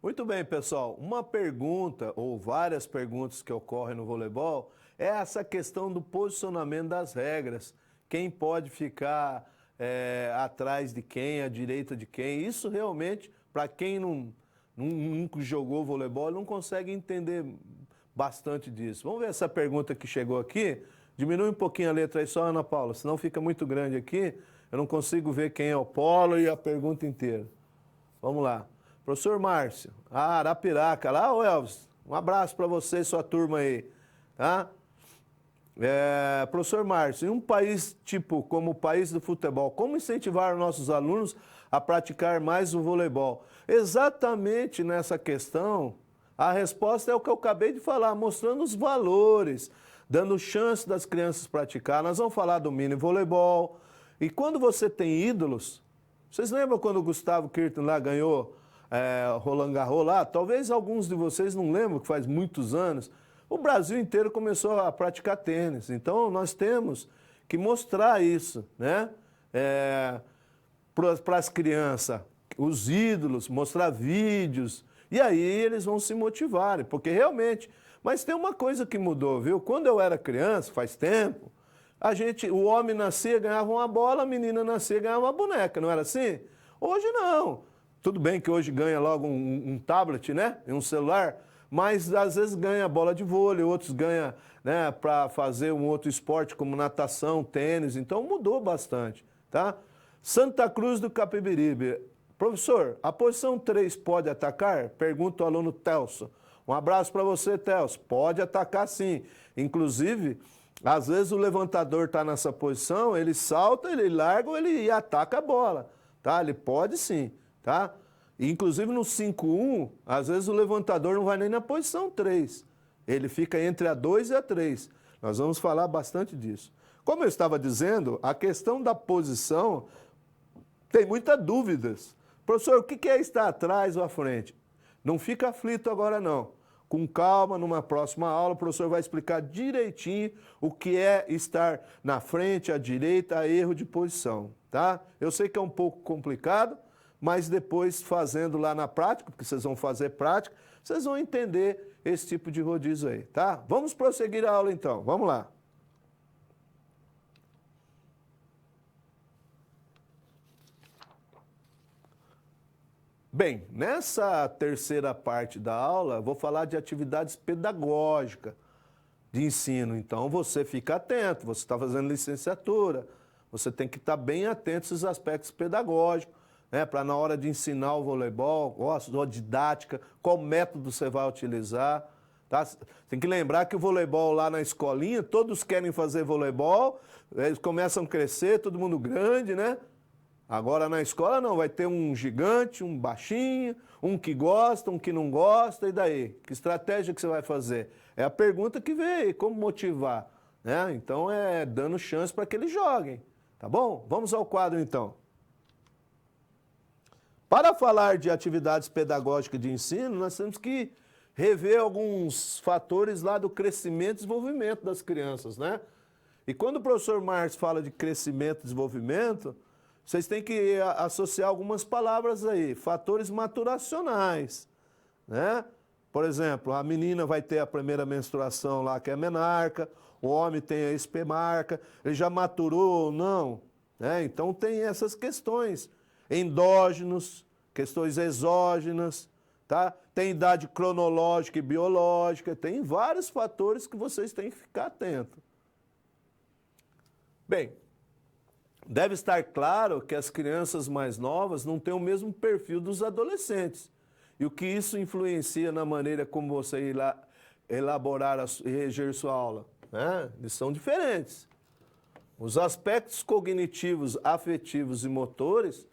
Muito bem, pessoal. Uma pergunta, ou várias perguntas que ocorrem no voleibol, é essa questão do posicionamento das regras, quem pode ficar atrás de quem, à direita de quem. Isso realmente, para quem nunca jogou voleibol, não consegue entender bastante disso. Vamos ver essa pergunta que chegou aqui. Diminui um pouquinho a letra aí só, Ana Paula, senão fica muito grande aqui. Eu não consigo ver quem é o polo e a pergunta inteira. Vamos lá. Professor Márcio, Arapiraca, lá, ô Elvis, um abraço para você e sua turma aí, tá? Professor Márcio, em um país tipo como o país do futebol, como incentivar nossos alunos a praticar mais o voleibol? Exatamente nessa questão, a resposta é o que eu acabei de falar, mostrando os valores, dando chance das crianças praticar. Nós vamos falar do mini voleibol. E quando você tem ídolos, vocês lembram quando o Gustavo Kirten lá ganhou Roland Garros lá? Talvez alguns de vocês não lembram, que faz muitos anos. O Brasil inteiro começou a praticar tênis. Então, nós temos que mostrar isso, né? Para as crianças, os ídolos, mostrar vídeos. E aí eles vão se motivarem, porque realmente... Mas tem uma coisa que mudou, viu? Quando eu era criança, faz tempo, o homem nascia, ganhava uma bola, a menina nascia, ganhava uma boneca, não era assim? Hoje não. Tudo bem que hoje ganha logo um tablet, né? Um celular, mas às vezes ganha bola de vôlei, outros ganham, né, para fazer um outro esporte como natação, tênis, então mudou bastante, tá? Santa Cruz do Capibiribe. Professor, a posição 3 pode atacar? Pergunta o aluno Telso. Um abraço para você, Telso. Pode atacar sim. Inclusive, às vezes o levantador está nessa posição, ele salta, ele larga, ele ataca a bola, tá? Ele pode sim, tá? Inclusive no 5-1, às vezes o levantador não vai nem na posição 3. Ele fica entre a 2 e a 3. Nós vamos falar bastante disso. Como eu estava dizendo, a questão da posição tem muitas dúvidas. Professor, o que é estar atrás ou à frente? Não fica aflito agora não. Com calma, numa próxima aula, o professor vai explicar direitinho o que é estar na frente, à direita, erro de posição, tá? Eu sei que é um pouco complicado, mas depois fazendo lá na prática, porque vocês vão fazer prática, vocês vão entender esse tipo de rodízio aí, tá? Vamos prosseguir a aula então, vamos lá. Bem, nessa terceira parte da aula, vou falar de atividades pedagógicas de ensino. Então, você fica atento, você está fazendo licenciatura, você tem que estar bem atento a esses aspectos pedagógicos, né, para na hora de ensinar o voleibol, a didática, qual método você vai utilizar. Tá? Tem que lembrar que o voleibol lá na escolinha, todos querem fazer voleibol, eles começam a crescer, todo mundo grande, né? Agora na escola não, vai ter um gigante, um baixinho, um que gosta, um que não gosta, e daí? Que estratégia que você vai fazer? É a pergunta que veio, como motivar, né? Então dando chance para que eles joguem, tá bom? Vamos ao quadro então. Para falar de atividades pedagógicas de ensino, nós temos que rever alguns fatores lá do crescimento e desenvolvimento das crianças, né? E quando o professor Márcio fala de crescimento e desenvolvimento, vocês têm que associar algumas palavras aí, fatores maturacionais, né? Por exemplo, a menina vai ter a primeira menstruação lá, que é a menarca, o homem tem a espemarca, ele já maturou ou não, né? Então tem essas questões, endógenos, questões exógenas, tá? Tem idade cronológica e biológica, tem vários fatores que vocês têm que ficar atentos. Bem, deve estar claro que as crianças mais novas não têm o mesmo perfil dos adolescentes. E o que isso influencia na maneira como você elaborar e reger sua aula, né? Eles são diferentes. Os aspectos cognitivos, afetivos e motores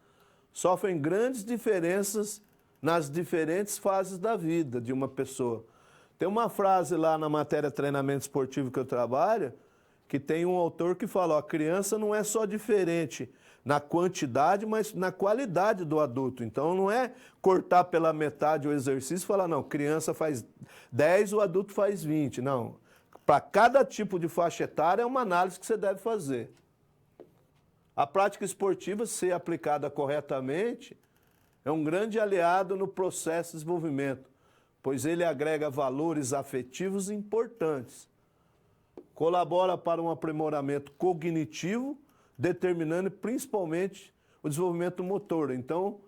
sofrem grandes diferenças nas diferentes fases da vida de uma pessoa. Tem uma frase lá na matéria treinamento esportivo que eu trabalho, que tem um autor que fala, ó, a criança não é só diferente na quantidade, mas na qualidade do adulto. Então não é cortar pela metade o exercício e falar, não, criança faz 10, o adulto faz 20. Não. Para cada tipo de faixa etária é uma análise que você deve fazer. A prática esportiva, se aplicada corretamente, é um grande aliado no processo de desenvolvimento, pois ele agrega valores afetivos importantes. Colabora para um aprimoramento cognitivo, determinando principalmente o desenvolvimento motor. Então,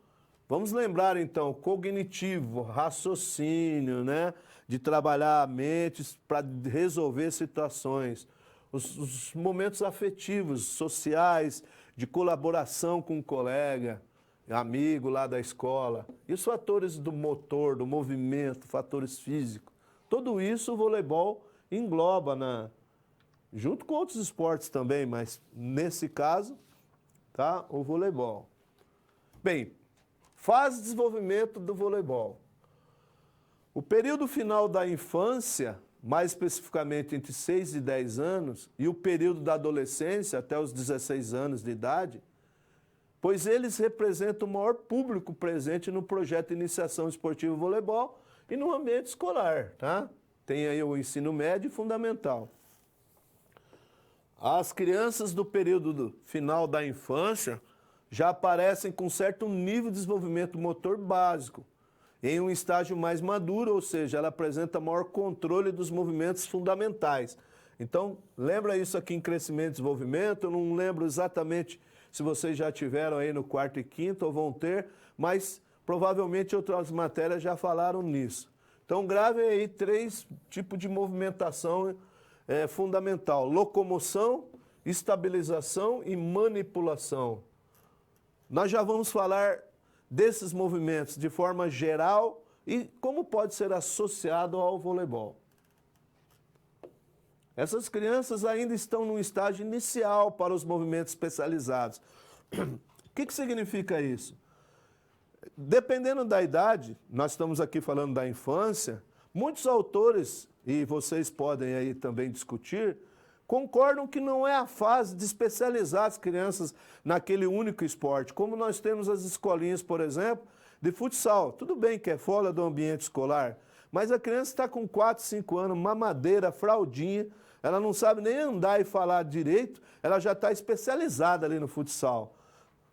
vamos lembrar então, cognitivo, raciocínio, né? De trabalhar a mente para resolver situações. Os momentos afetivos, sociais, de colaboração com um colega, amigo lá da escola. E os fatores do motor, do movimento, fatores físicos. Tudo isso o voleibol engloba junto com outros esportes também, mas nesse caso, tá? O voleibol. Bem, fase de desenvolvimento do voleibol. O período final da infância, mais especificamente entre 6 e 10 anos, e o período da adolescência até os 16 anos de idade, pois eles representam o maior público presente no projeto de iniciação esportiva voleibol e no ambiente escolar, tá? Tem aí o ensino médio e fundamental. As crianças do período final da infância já aparecem com certo nível de desenvolvimento motor básico, em um estágio mais maduro, ou seja, ela apresenta maior controle dos movimentos fundamentais. Então, lembra isso aqui em crescimento e desenvolvimento, eu não lembro exatamente se vocês já tiveram aí no quarto e quinto ou vão ter, mas provavelmente outras matérias já falaram nisso. Então, grave aí 3 tipos de movimentação fundamental: locomoção, estabilização e manipulação. Nós já vamos falar desses movimentos de forma geral e como pode ser associado ao voleibol. Essas crianças ainda estão no estágio inicial para os movimentos especializados. O que significa isso? Dependendo da idade, nós estamos aqui falando da infância, muitos autores, e vocês podem aí também discutir, concordam que não é a fase de especializar as crianças naquele único esporte, como nós temos as escolinhas, por exemplo, de futsal. Tudo bem que é fora do ambiente escolar, mas a criança está com 4, 5 anos, mamadeira, fraldinha, ela não sabe nem andar e falar direito, ela já está especializada ali no futsal.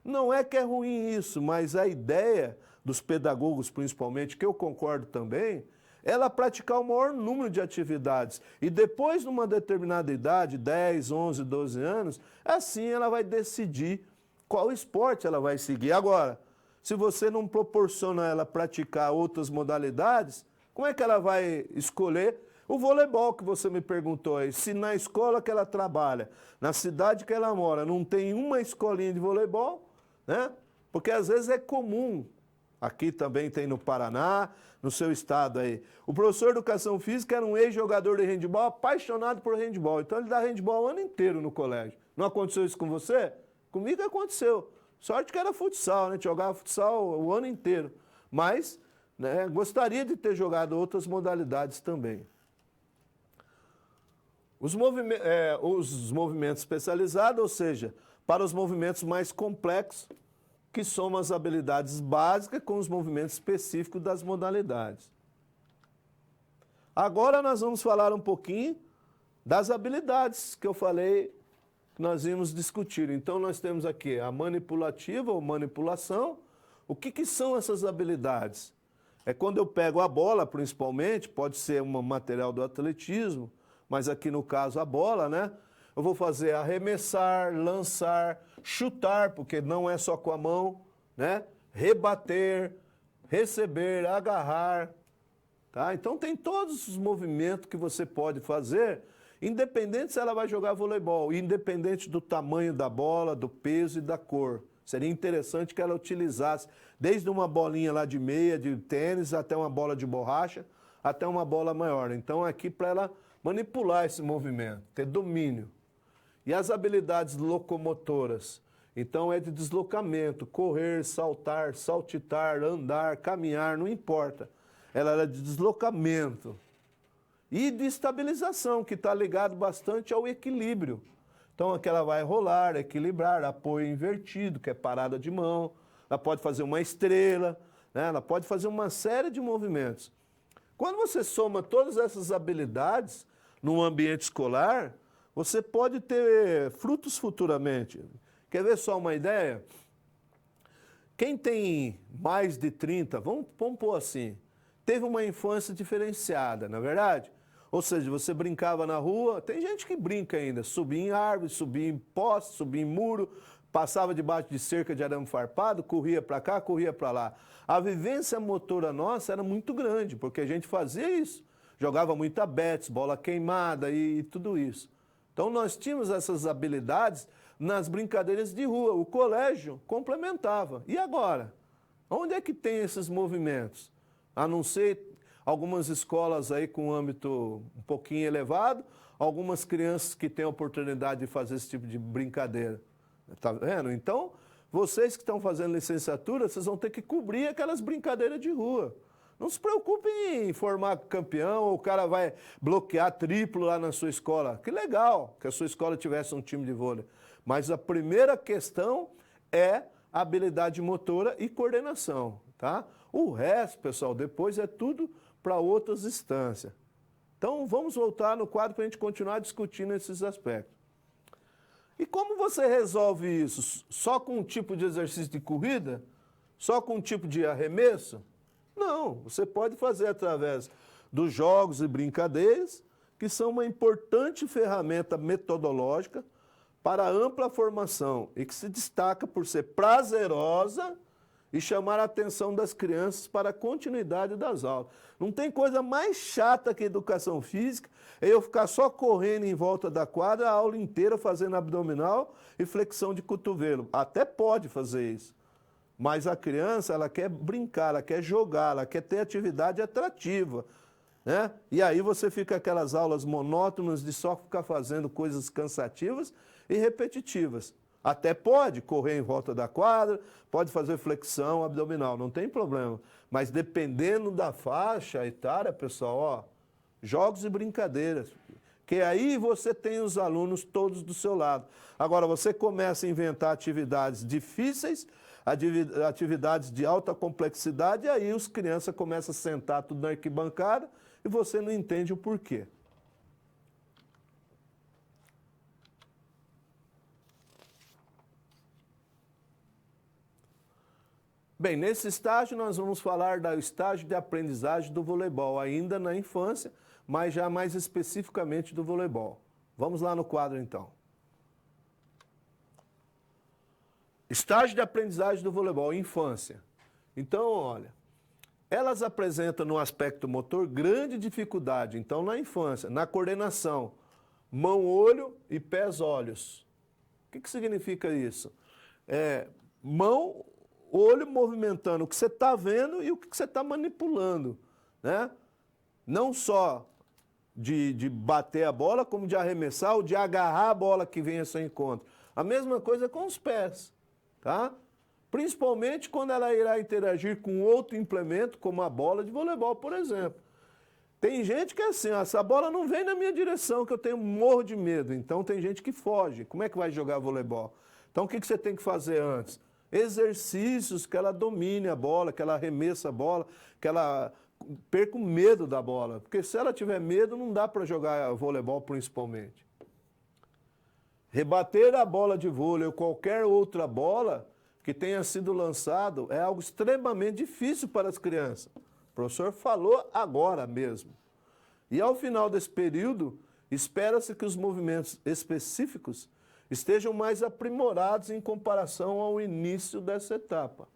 Não é que é ruim isso, mas a ideia dos pedagogos, principalmente, que eu concordo também, ela praticar o maior número de atividades. E depois, numa determinada idade, 10, 11, 12 anos, assim ela vai decidir qual esporte ela vai seguir. Agora, se você não proporciona ela praticar outras modalidades, como é que ela vai escolher o voleibol que você me perguntou aí? Se na escola que ela trabalha, na cidade que ela mora, não tem uma escolinha de voleibol, né? Porque às vezes é comum. Aqui também tem no Paraná, no seu estado aí. O professor de Educação Física era um ex-jogador de handebol, apaixonado por handebol. Então ele dá handebol o ano inteiro no colégio. Não aconteceu isso com você? Comigo aconteceu. Sorte que era futsal, né? A gente jogava futsal o ano inteiro. Mas, né, gostaria de ter jogado outras modalidades também. Os movimentos especializados, ou seja, para os movimentos mais complexos, que somam as habilidades básicas com os movimentos específicos das modalidades. Agora nós vamos falar um pouquinho das habilidades que eu falei que nós íamos discutir. Então nós temos aqui a manipulativa ou manipulação. O que são essas habilidades? É quando eu pego a bola, principalmente, pode ser um material do atletismo, mas aqui no caso a bola, né? Eu vou fazer arremessar, lançar, chutar, porque não é só com a mão, né? Rebater, receber, agarrar, tá? Então tem todos os movimentos que você pode fazer, independente se ela vai jogar voleibol, independente do tamanho da bola, do peso e da cor. Seria interessante que ela utilizasse desde uma bolinha lá de meia, de tênis, até uma bola de borracha, até uma bola maior. Então aqui para ela manipular esse movimento, ter domínio. E as habilidades locomotoras? Então é de deslocamento, correr, saltar, saltitar, andar, caminhar, não importa. Ela é de deslocamento. E de estabilização, que está ligado bastante ao equilíbrio. Então aqui ela vai rolar, equilibrar, apoio invertido, que é parada de mão. Ela pode fazer uma estrela, né? Ela pode fazer uma série de movimentos. Quando você soma todas essas habilidades num ambiente escolar, você pode ter frutos futuramente. Quer ver só uma ideia? Quem tem mais de 30, vamos pôr assim, teve uma infância diferenciada, não é verdade? Ou seja, você brincava na rua, tem gente que brinca ainda, subia em árvore, subia em poste, subia em muro, passava debaixo de cerca de arame farpado, corria para cá, corria para lá. A vivência motora nossa era muito grande, porque a gente fazia isso. Jogava muita bets, bola queimada e tudo isso. Então nós tínhamos essas habilidades nas brincadeiras de rua. O colégio complementava. E agora? Onde é que tem esses movimentos? A não ser algumas escolas aí com âmbito um pouquinho elevado, algumas crianças que têm a oportunidade de fazer esse tipo de brincadeira. Tá vendo? Então, vocês que estão fazendo licenciatura, vocês vão ter que cobrir aquelas brincadeiras de rua. Não se preocupem em formar campeão, ou o cara vai bloquear triplo lá na sua escola. Que legal que a sua escola tivesse um time de vôlei. Mas a primeira questão é habilidade motora e coordenação, tá? O resto, pessoal, depois é tudo para outras instâncias. Então, vamos voltar no quadro para a gente continuar discutindo esses aspectos. E como você resolve isso? Só com um tipo de exercício de corrida? Só com um tipo de arremesso? Não, você pode fazer através dos jogos e brincadeiras, que são uma importante ferramenta metodológica para a ampla formação e que se destaca por ser prazerosa e chamar a atenção das crianças para a continuidade das aulas. Não tem coisa mais chata que educação física, é eu ficar só correndo em volta da quadra a aula inteira fazendo abdominal e flexão de cotovelo. Até pode fazer isso. Mas a criança, ela quer brincar, ela quer jogar, ela quer ter atividade atrativa, né? E aí você fica aquelas aulas monótonas de só ficar fazendo coisas cansativas e repetitivas. Até pode correr em volta da quadra, pode fazer flexão abdominal, não tem problema. Mas dependendo da faixa etária, pessoal, ó, jogos e brincadeiras. Que aí você tem os alunos todos do seu lado. Agora, você começa a inventar atividades difíceis, atividades de alta complexidade, e aí os crianças começam a sentar tudo na arquibancada e você não entende o porquê. Bem, nesse estágio nós vamos falar do estágio de aprendizagem do voleibol, ainda na infância, mas já mais especificamente do voleibol. Vamos lá no quadro então. Estágio de aprendizagem do voleibol, infância. Então, olha, elas apresentam no aspecto motor grande dificuldade, então na infância, na coordenação, mão-olho e pés-olhos. O que significa isso? Mão, olho movimentando o que você está vendo e o que você está manipulando, né? Não só de bater a bola, como de arremessar ou de agarrar a bola que vem ao seu encontro. A mesma coisa com os pés, tá? Principalmente quando ela irá interagir com outro implemento, como a bola de voleibol, por exemplo. Tem gente que é assim, ó, essa bola não vem na minha direção, que eu tenho morro de medo. Então tem gente que foge. Como é que vai jogar voleibol? Então o que você tem que fazer antes? Exercícios que ela domine a bola, que ela arremessa a bola, que ela perca o medo da bola. Porque se ela tiver medo, não dá para jogar voleibol principalmente. Rebater a bola de vôlei ou qualquer outra bola que tenha sido lançado é algo extremamente difícil para as crianças. O professor falou agora mesmo. E ao final desse período, espera-se que os movimentos específicos estejam mais aprimorados em comparação ao início dessa etapa.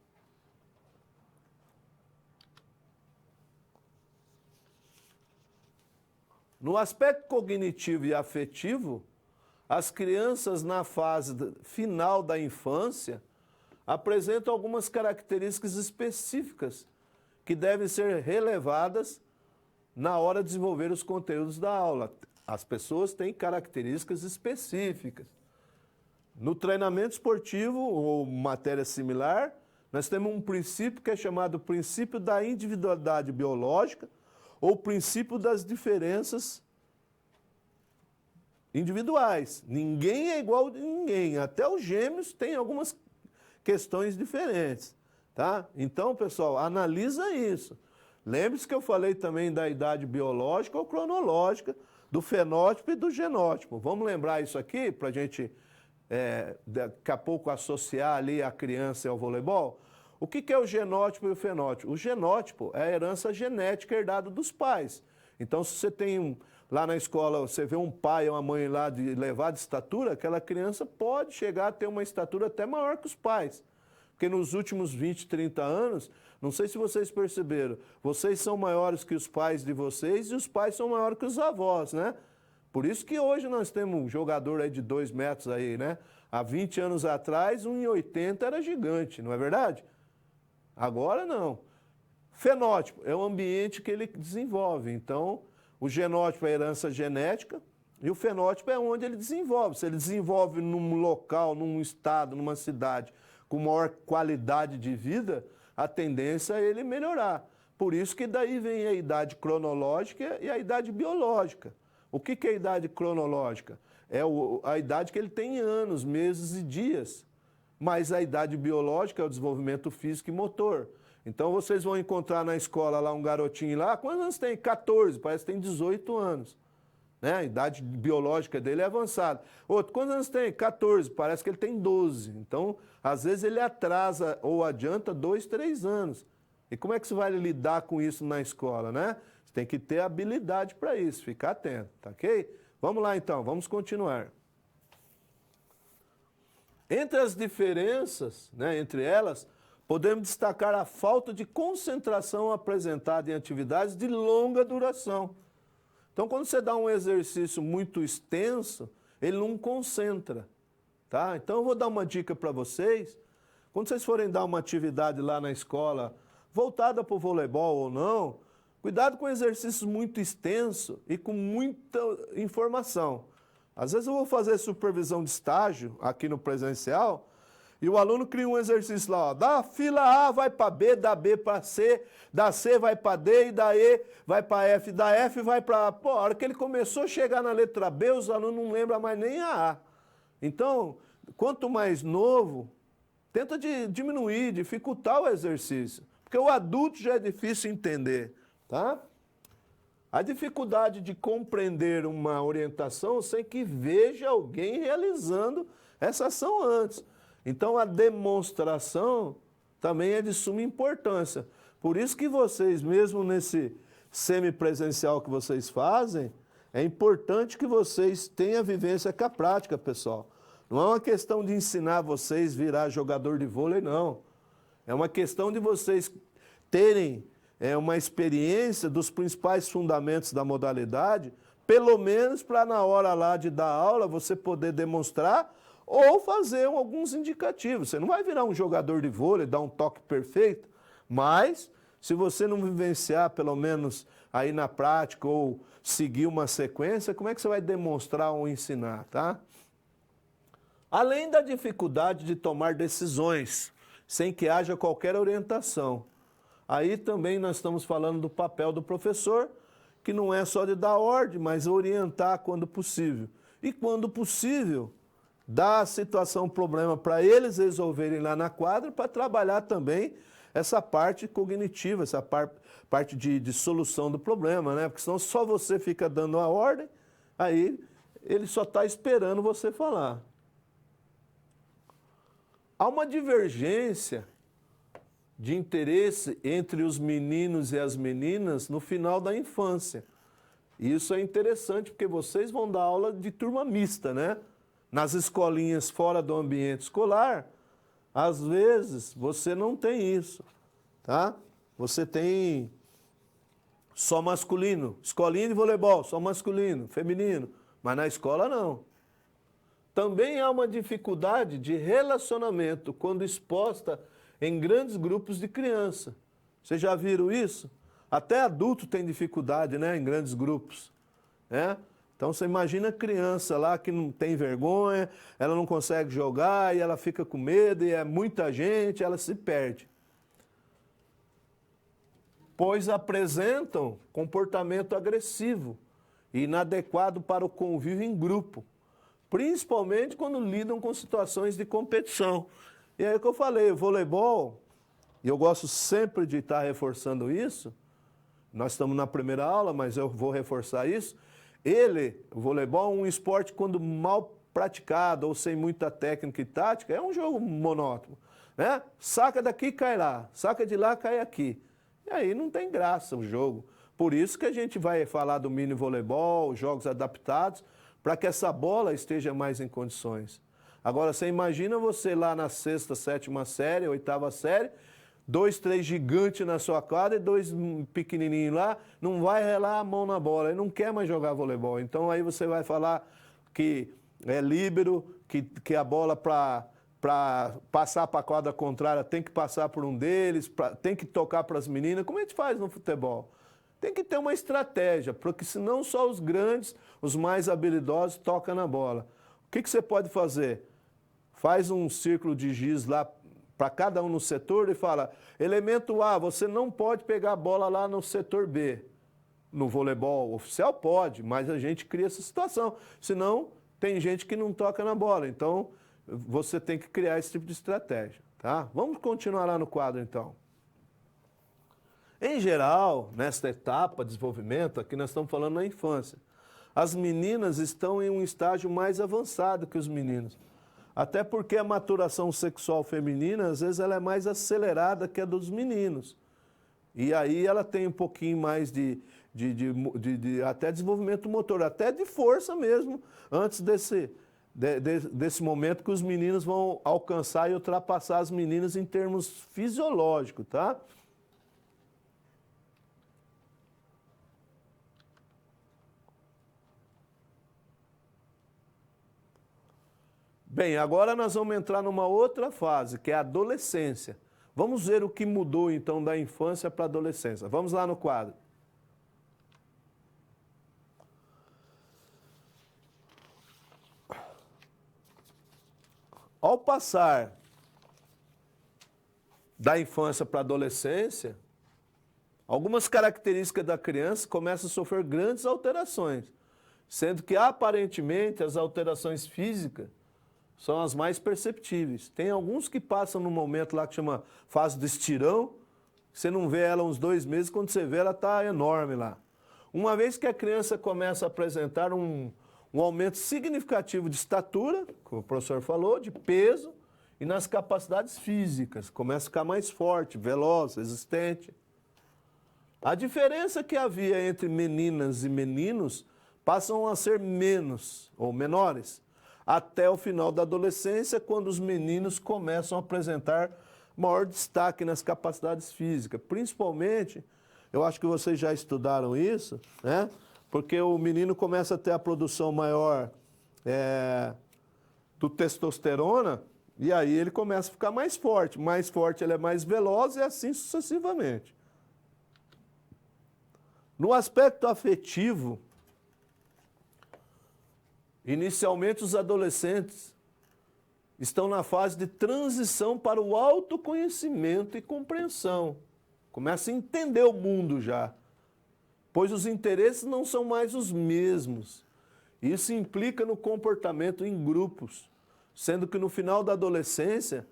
No aspecto cognitivo e afetivo, as crianças na fase final da infância apresentam algumas características específicas que devem ser relevadas na hora de desenvolver os conteúdos da aula. As pessoas têm características específicas. No treinamento esportivo ou matéria similar, nós temos um princípio que é chamado princípio da individualidade biológica ou princípio das diferenças individuais. Ninguém é igual a ninguém. Até os gêmeos têm algumas questões diferentes, tá? Então, pessoal, analisa isso. Lembre-se que eu falei também da idade biológica ou cronológica, do fenótipo e do genótipo. Vamos lembrar isso aqui para a gente, daqui a pouco, associar ali a criança ao voleibol? O que é o genótipo e o fenótipo? O genótipo é a herança genética herdada dos pais. Então, se você tem lá na escola, você vê um pai ou uma mãe lá de elevada estatura, aquela criança pode chegar a ter uma estatura até maior que os pais. Porque nos últimos 20, 30 anos, não sei se vocês perceberam, vocês são maiores que os pais de vocês e os pais são maiores que os avós, né? Por isso que hoje nós temos um jogador aí de 2 metros aí, né? Há 20 anos atrás, 1,80 era gigante, não é verdade? Agora não. Fenótipo é o ambiente que ele desenvolve. Então, o genótipo é a herança genética e o fenótipo é onde ele desenvolve. Se ele desenvolve num local, num estado, numa cidade com maior qualidade de vida, a tendência é ele melhorar. Por isso que daí vem a idade cronológica e a idade biológica. O que é a idade cronológica? É a idade que ele tem em anos, meses e dias. Mas a idade biológica é o desenvolvimento físico e motor. Então vocês vão encontrar na escola lá um garotinho lá, quantos anos tem? 14, parece que tem 18 anos. Né? A idade biológica dele é avançada. Outro, quantos anos tem? 14, parece que ele tem 12. Então, às vezes ele atrasa ou adianta 2, 3 anos. E como é que você vai lidar com isso na escola, né? Você tem que ter habilidade para isso, ficar atento, tá ok? Vamos lá então, vamos continuar. Entre as diferenças, né, entre elas, podemos destacar a falta de concentração apresentada em atividades de longa duração. Então, quando você dá um exercício muito extenso, ele não concentra, tá? Então, eu vou dar uma dica para vocês. Quando vocês forem dar uma atividade lá na escola, voltada para o voleibol ou não, cuidado com exercícios muito extensos e com muita informação. Às vezes eu vou fazer supervisão de estágio aqui no presencial e o aluno cria um exercício lá, ó, da fila A vai para B, da B para C, da C vai para D e da E vai para F, da F vai para A. Pô, a hora que ele começou a chegar na letra B, os alunos não lembram mais nem a A. Então, quanto mais novo, tenta diminuir, dificultar o exercício, porque o adulto já é difícil entender, tá? A dificuldade de compreender uma orientação sem que veja alguém realizando essa ação antes. Então, a demonstração também é de suma importância. Por isso que vocês, mesmo nesse semipresencial que vocês fazem, é importante que vocês tenham vivência com a prática, pessoal. Não é uma questão de ensinar vocês a virar jogador de vôlei, não. É uma questão de vocês terem uma experiência dos principais fundamentos da modalidade, pelo menos para na hora lá de dar aula você poder demonstrar ou fazer alguns indicativos. Você não vai virar um jogador de vôlei, dar um toque perfeito, mas se você não vivenciar pelo menos aí na prática ou seguir uma sequência, como é que você vai demonstrar ou ensinar, tá? Além da dificuldade de tomar decisões sem que haja qualquer orientação. Aí também nós estamos falando do papel do professor, que não é só de dar ordem, mas orientar quando possível. E quando possível, dar a situação, problema para eles resolverem lá na quadra, para trabalhar também essa parte cognitiva, essa parte de solução do problema, né? Porque senão só você fica dando a ordem, aí ele só está esperando você falar. Há uma divergência de interesse entre os meninos e as meninas no final da infância. E isso é interessante porque vocês vão dar aula de turma mista, né? Nas escolinhas fora do ambiente escolar, às vezes você não tem isso, tá? Você tem só masculino, escolinha de voleibol, só masculino, feminino, mas na escola não. Também há uma dificuldade de relacionamento quando exposta em grandes grupos de criança. Vocês já viram isso? Até adulto tem dificuldade, né, em grandes grupos, né? Então você imagina a criança lá que não tem vergonha, ela não consegue jogar e ela fica com medo e é muita gente, ela se perde. Pois apresentam comportamento agressivo e inadequado para o convívio em grupo, principalmente quando lidam com situações de competição. E aí que eu falei, o voleibol, e eu gosto sempre de estar reforçando isso, nós estamos na primeira aula, mas eu vou reforçar isso, o voleibol é um esporte quando mal praticado ou sem muita técnica e tática, é um jogo monótono, né? Saca daqui, cai lá, saca de lá, cai aqui. E aí não tem graça o jogo. Por isso que a gente vai falar do mini voleibol, jogos adaptados, para que essa bola esteja mais em condições. Agora, você imagina você lá na sexta, sétima série, oitava série, 2, 3 gigantes na sua quadra e 2 pequenininhos lá, não vai relar a mão na bola, ele não quer mais jogar voleibol. Então aí você vai falar que é líbero, que a bola para passar para a quadra contrária tem que passar por um deles, tem que tocar para as meninas. Como a gente faz no futebol? Tem que ter uma estratégia, porque senão só os grandes, os mais habilidosos, tocam na bola. O que você pode fazer? Faz um círculo de giz lá para cada um no setor e fala, elemento A, você não pode pegar a bola lá no setor B. No voleibol oficial pode, mas a gente cria essa situação. Senão, tem gente que não toca na bola. Então, você tem que criar esse tipo de estratégia. Tá? Vamos continuar lá no quadro, então. Em geral, nesta etapa de desenvolvimento, aqui nós estamos falando na infância, as meninas estão em um estágio mais avançado que os meninos. Até porque a maturação sexual feminina, às vezes, ela é mais acelerada que a dos meninos. E aí ela tem um pouquinho mais de até desenvolvimento motor, até de força mesmo, antes desse momento que os meninos vão alcançar e ultrapassar as meninas em termos fisiológicos, tá? Bem, agora nós vamos entrar numa outra fase, que é a adolescência. Vamos ver o que mudou, então, da infância para a adolescência. Vamos lá no quadro. Ao passar da infância para a adolescência, algumas características da criança começam a sofrer grandes alterações, sendo que, aparentemente, as alterações físicas são as mais perceptíveis. Tem alguns que passam num momento lá que chama fase do estirão, você não vê ela uns 2 meses, quando você vê ela está enorme lá. Uma vez que a criança começa a apresentar um aumento significativo de estatura, como o professor falou, de peso, e nas capacidades físicas, começa a ficar mais forte, veloz, resistente. A diferença que havia entre meninas e meninos passam a ser menos ou menores, até o final da adolescência, quando os meninos começam a apresentar maior destaque nas capacidades físicas. Principalmente, eu acho que vocês já estudaram isso, né? Porque o menino começa a ter a produção maior do testosterona, e aí ele começa a ficar mais forte. Mais forte ele é mais veloz e assim sucessivamente. No aspecto afetivo, inicialmente, os adolescentes estão na fase de transição para o autoconhecimento e compreensão. Começa a entender o mundo já, pois os interesses não são mais os mesmos. Isso implica no comportamento em grupos, sendo que no final da adolescência,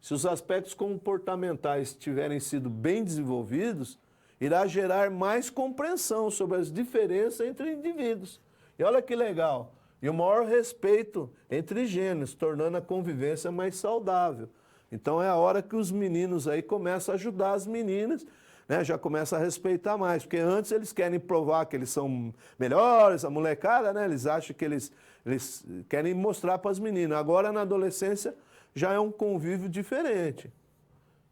se os aspectos comportamentais tiverem sido bem desenvolvidos, irá gerar mais compreensão sobre as diferenças entre indivíduos. E olha que legal, e o maior respeito entre gêneros, tornando a convivência mais saudável. Então é a hora que os meninos aí começam a ajudar as meninas, né? Já começam a respeitar mais, porque antes eles querem provar que eles são melhores, a molecada, né? Eles acham que eles querem mostrar para as meninas. Agora na adolescência já é um convívio diferente.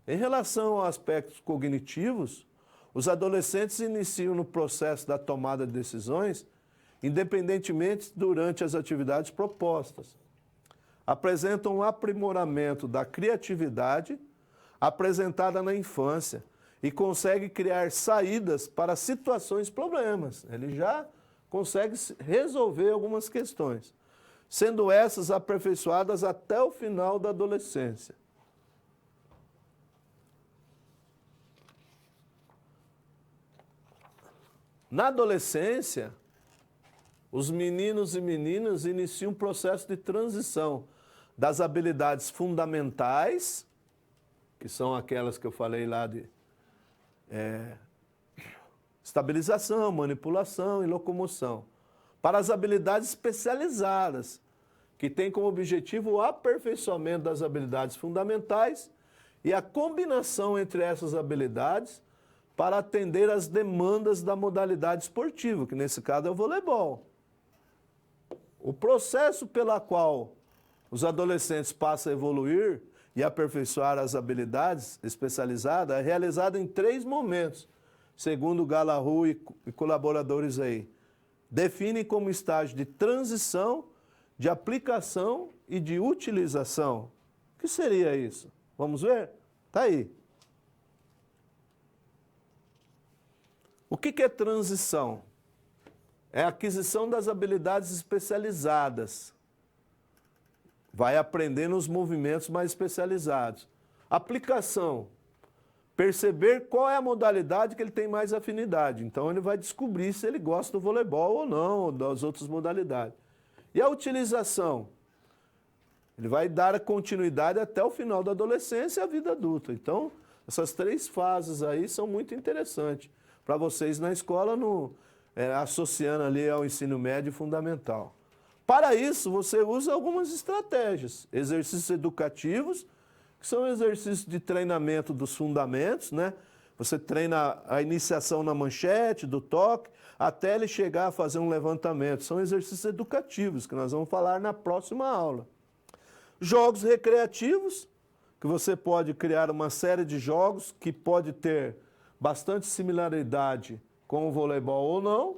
Em relação a aspectos cognitivos, os adolescentes iniciam no processo da tomada de decisões independentemente durante as atividades propostas. Apresentam um aprimoramento da criatividade apresentada na infância e consegue criar saídas para situações problemas. Ele já consegue resolver algumas questões, sendo essas aperfeiçoadas até o final da adolescência. Na adolescência, os meninos e meninas iniciam um processo de transição das habilidades fundamentais, que são aquelas que eu falei lá de estabilização, manipulação e locomoção, para as habilidades especializadas, que têm como objetivo o aperfeiçoamento das habilidades fundamentais e a combinação entre essas habilidades para atender às demandas da modalidade esportiva, que nesse caso é o voleibol. O processo pela qual os adolescentes passam a evoluir e aperfeiçoar as habilidades especializadas é realizado em 3 momentos, segundo Galahu e colaboradores aí. Definem como estágio de transição, de aplicação e de utilização. O que seria isso? Vamos ver? Está aí. O que é transição? É a aquisição das habilidades especializadas. Vai aprendendo os movimentos mais especializados. Aplicação. Perceber qual é a modalidade que ele tem mais afinidade. Então ele vai descobrir se ele gosta do voleibol ou não, ou das outras modalidades. E a utilização? Ele vai dar a continuidade até o final da adolescência e a vida adulta. Então, essas 3 fases aí são muito interessantes para vocês na escola, associando ali ao ensino médio fundamental. Para isso, você usa algumas estratégias. Exercícios educativos, que são exercícios de treinamento dos fundamentos, né? Você treina a iniciação na manchete, do toque, até ele chegar a fazer um levantamento. São exercícios educativos, que nós vamos falar na próxima aula. Jogos recreativos, que você pode criar uma série de jogos que pode ter bastante similaridade com o voleibol ou não,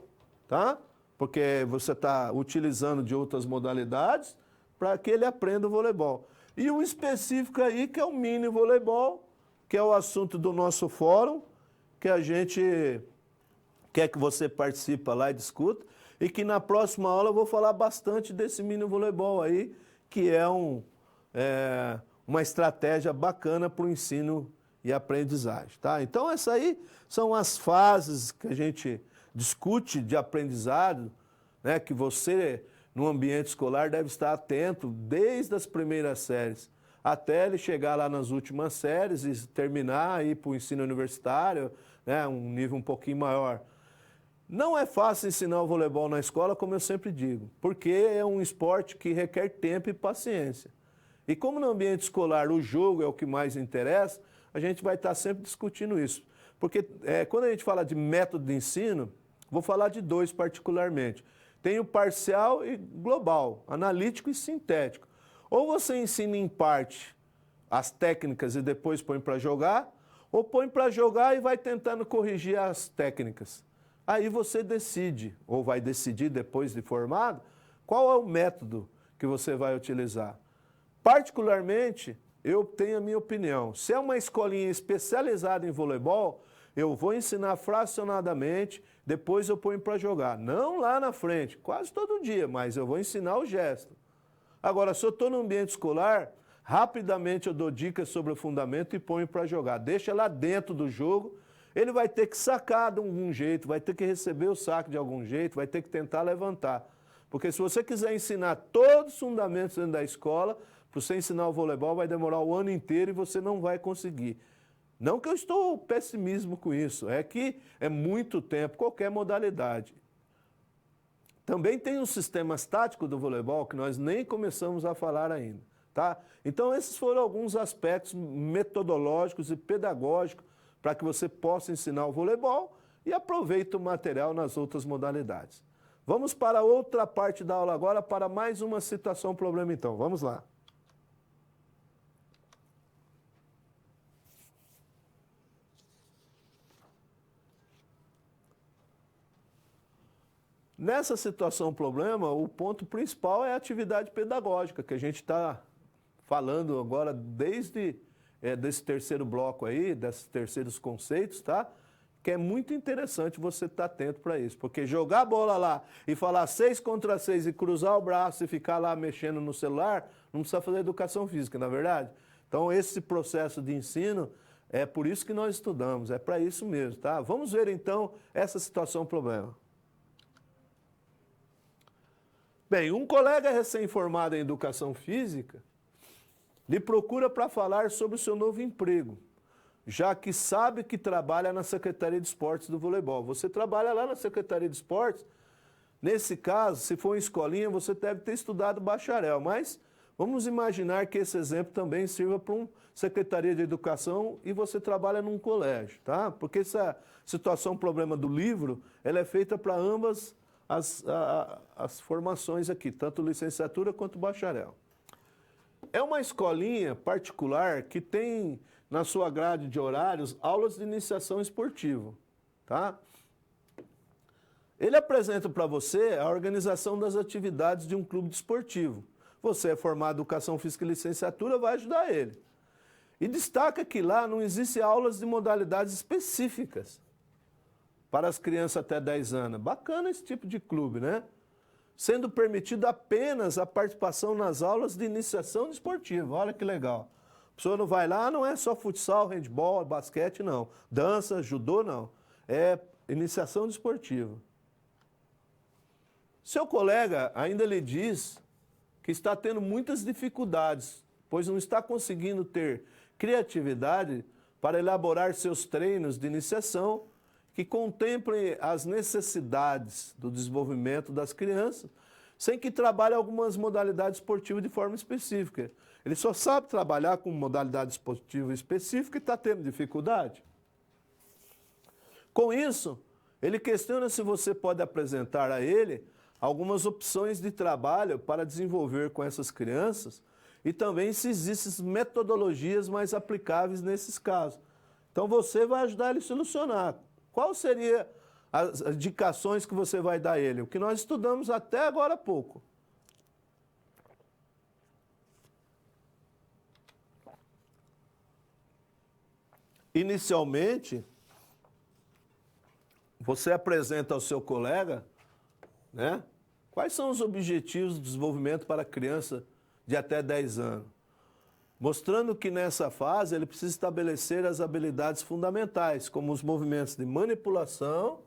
tá? Porque você está utilizando de outras modalidades para que ele aprenda o voleibol. E o específico aí, que é o mini voleibol, que é o assunto do nosso fórum, que a gente quer que você participe lá e discuta, e que na próxima aula eu vou falar bastante desse mini voleibol aí, que é uma estratégia bacana para o ensino e aprendizagem, tá? Então, essas aí são as fases que a gente discute de aprendizado, né? Que você, no ambiente escolar, deve estar atento desde as primeiras séries até ele chegar lá nas últimas séries e terminar, ir para o ensino universitário, né? Um nível um pouquinho maior. Não é fácil ensinar o voleibol na escola, como eu sempre digo, porque é um esporte que requer tempo e paciência. E como no ambiente escolar o jogo é o que mais interessa, a gente vai estar sempre discutindo isso. Porque quando a gente fala de método de ensino, vou falar de 2 particularmente. Tem o parcial e global, analítico e sintético. Ou você ensina em parte as técnicas e depois põe para jogar, ou põe para jogar e vai tentando corrigir as técnicas. Aí você decide, ou vai decidir depois de formado, qual é o método que você vai utilizar. Particularmente, eu tenho a minha opinião. Se é uma escolinha especializada em voleibol, eu vou ensinar fracionadamente, depois eu ponho para jogar. Não lá na frente, quase todo dia, mas eu vou ensinar o gesto. Agora, se eu estou no ambiente escolar, rapidamente eu dou dicas sobre o fundamento e ponho para jogar. Deixa lá dentro do jogo, ele vai ter que sacar de algum jeito, vai ter que receber o saque de algum jeito, vai ter que tentar levantar. Porque se você quiser ensinar todos os fundamentos dentro da escola, para você ensinar o voleibol vai demorar o ano inteiro e você não vai conseguir. Não que eu estou pessimismo com isso, é que é muito tempo, qualquer modalidade. Também tem os sistemas táticos do voleibol que nós nem começamos a falar ainda, tá? Então esses foram alguns aspectos metodológicos e pedagógicos para que você possa ensinar o voleibol e aproveite o material nas outras modalidades. Vamos para outra parte da aula agora, para mais uma situação problema então. Vamos lá. Nessa situação problema, o ponto principal é a atividade pedagógica, que a gente está falando agora desde desse terceiro bloco aí, desses terceiros conceitos, tá? Que é muito interessante você estar atento para isso. Porque jogar a bola lá e falar 6 contra 6 e cruzar o braço e ficar lá mexendo no celular, não precisa fazer educação física, na verdade? Então, esse processo de ensino, é por isso que nós estudamos, é para isso mesmo, tá? Vamos ver, então, essa situação problema. Bem, um colega recém-formado em educação física lhe procura para falar sobre o seu novo emprego, já que sabe que trabalha na Secretaria de Esportes do Voleibol. Você trabalha lá na Secretaria de Esportes, nesse caso, se for em escolinha, você deve ter estudado bacharel, mas Vamos imaginar que esse exemplo também sirva para uma Secretaria de Educação e você trabalha num colégio, tá? Porque essa situação, problema do livro, ela é feita para ambas as formações aqui, tanto licenciatura quanto bacharel. É uma escolinha particular que tem na sua grade de horários aulas de iniciação esportiva, tá? Ele apresenta para você a organização das atividades de um clube desportivo. Você é formado em Educação Física e Licenciatura, vai ajudar ele. E destaca que lá não existem aulas de modalidades específicas para as crianças até 10 anos. Bacana esse tipo de clube, né? Sendo permitido apenas a participação nas aulas de iniciação esportiva. Olha que legal. A pessoa não vai lá, não é só futsal, handball, basquete, não. Dança, judô, não. É iniciação esportiva. Seu colega ainda lhe diz que está tendo muitas dificuldades, pois não está conseguindo ter criatividade para elaborar seus treinos de iniciação que contemplem as necessidades do desenvolvimento das crianças, sem que trabalhe algumas modalidades esportivas de forma específica. Ele só sabe trabalhar com modalidade esportiva específica e está tendo dificuldade. Com isso, ele questiona se você pode apresentar a ele algumas opções de trabalho para desenvolver com essas crianças e também se existem metodologias mais aplicáveis nesses casos. Então você vai ajudar ele a solucionar. Qual seria as indicações que você vai dar a ele? O que nós estudamos até agora há pouco. Inicialmente, você apresenta ao seu colega, né, quais são os objetivos do desenvolvimento para a criança de até 10 anos. Mostrando que nessa fase ele precisa estabelecer as habilidades fundamentais, como os movimentos de manipulação,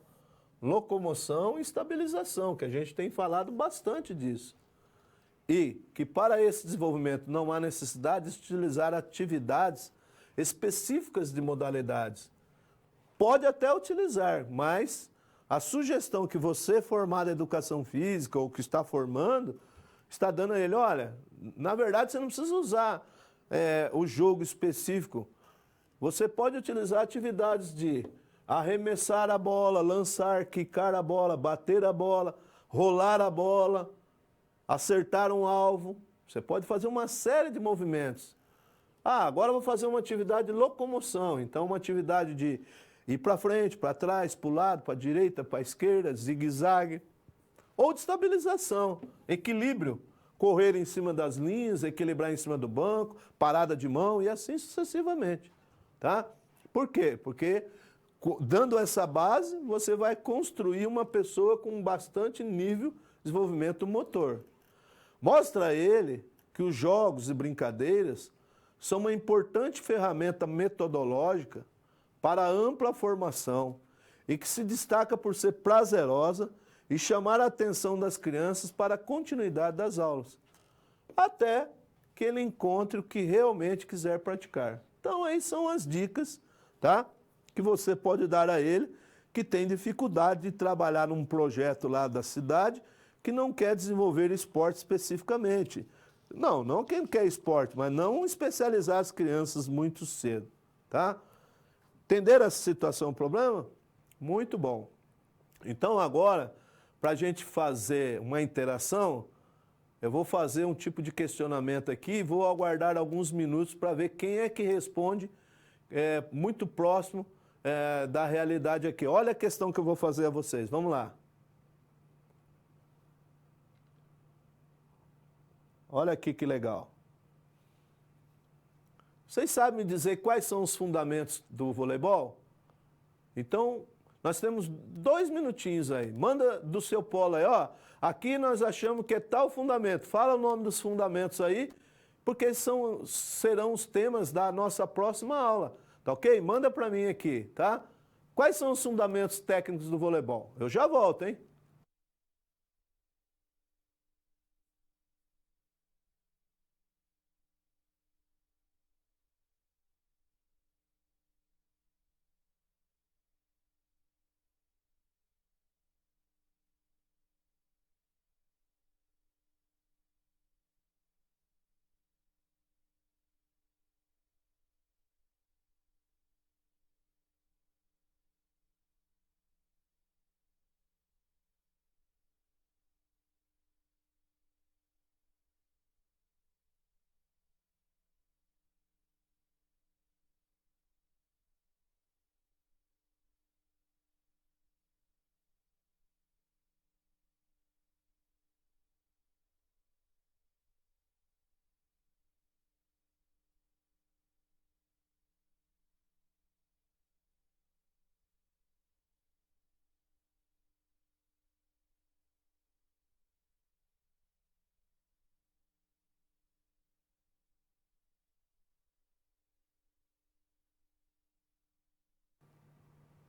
locomoção e estabilização, que a gente tem falado bastante disso. E que para esse desenvolvimento não há necessidade de utilizar atividades específicas de modalidades. Pode até utilizar, mas a sugestão que você formado em educação física ou que está formando, está dando a ele, olha, na verdade você não precisa usar o jogo específico. Você pode utilizar atividades de arremessar a bola, lançar, quicar a bola, bater a bola, rolar a bola, acertar um alvo. Você pode fazer uma série de movimentos. Ah, agora eu vou fazer uma atividade de locomoção. Então, uma atividade de ir para frente, para trás, para o lado, para a direita, para a esquerda, zigue-zague. Ou de estabilização, equilíbrio. Correr em cima das linhas, equilibrar em cima do banco, parada de mão e assim sucessivamente. Tá? Por quê? Porque dando essa base, você vai construir uma pessoa com bastante nível de desenvolvimento motor. Mostra a ele que os jogos e brincadeiras são uma importante ferramenta metodológica para a ampla formação e que se destaca por ser prazerosa e chamar a atenção das crianças para a continuidade das aulas, até que ele encontre o que realmente quiser praticar. Então, aí são as dicas, tá? Que você pode dar a ele que tem dificuldade de trabalhar num projeto lá da cidade que não quer desenvolver esporte especificamente. Não quem quer esporte, mas não especializar as crianças muito cedo, tá? Entenderam essa situação, o problema? Muito bom. Então, agora, para a gente fazer uma interação, eu vou fazer um tipo de questionamento aqui e vou aguardar alguns minutos para ver quem é que responde muito próximo da realidade aqui. Olha a questão que eu vou fazer a vocês. Vamos lá. Olha aqui que legal. Vocês sabem me dizer quais são os fundamentos do voleibol? Então, nós temos 2 minutinhos aí. Manda do seu polo aí, ó. Aqui nós achamos que é tal fundamento. Fala o nome dos fundamentos aí, porque serão os temas da nossa próxima aula. Tá ok? Manda para mim aqui, tá? Quais são os fundamentos técnicos do voleibol? Eu já volto, hein?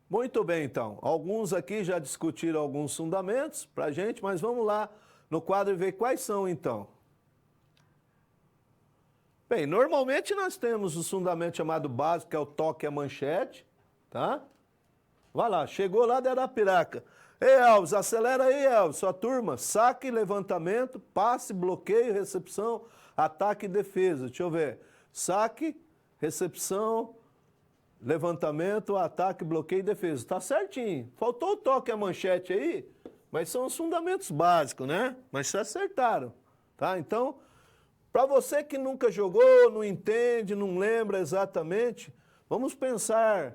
Muito bem, então. Alguns aqui já discutiram alguns fundamentos para a gente, mas vamos lá no quadro e ver quais são, então. Bem, normalmente nós temos o fundamento chamado básico, que é o toque e a manchete, tá? Vai lá, chegou lá de Arapiraca. Ei, Elvis, acelera aí, Elvis, sua turma. Saque, levantamento, passe, bloqueio, recepção, ataque e defesa. Deixa eu ver. Saque, recepção, levantamento, ataque, bloqueio e defesa. Tá certinho. Faltou o toque e a manchete aí, mas são os fundamentos básicos, né? Mas se acertaram, tá? Então, para você que nunca jogou, não entende, não lembra exatamente, vamos pensar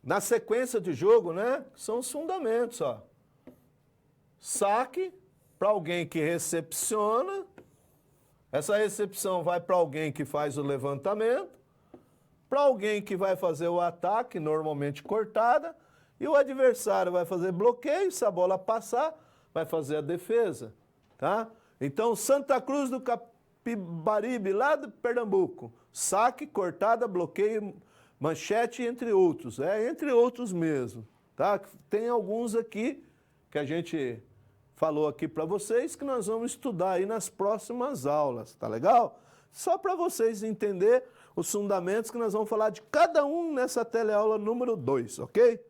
na sequência de jogo, né? São os fundamentos, ó. Saque para alguém que recepciona. Essa recepção vai para alguém que faz o levantamento, para alguém que vai fazer o ataque, normalmente cortada, e o adversário vai fazer bloqueio, se a bola passar, vai fazer a defesa, tá? Então, Santa Cruz do Capibaribe, lá de Pernambuco, saque, cortada, bloqueio, manchete, entre outros. Entre outros mesmo, tá? Tem alguns aqui que a gente falou aqui para vocês que nós vamos estudar aí nas próximas aulas, tá legal? Só para vocês entenderem os fundamentos que nós vamos falar de cada um nessa teleaula número 2, ok?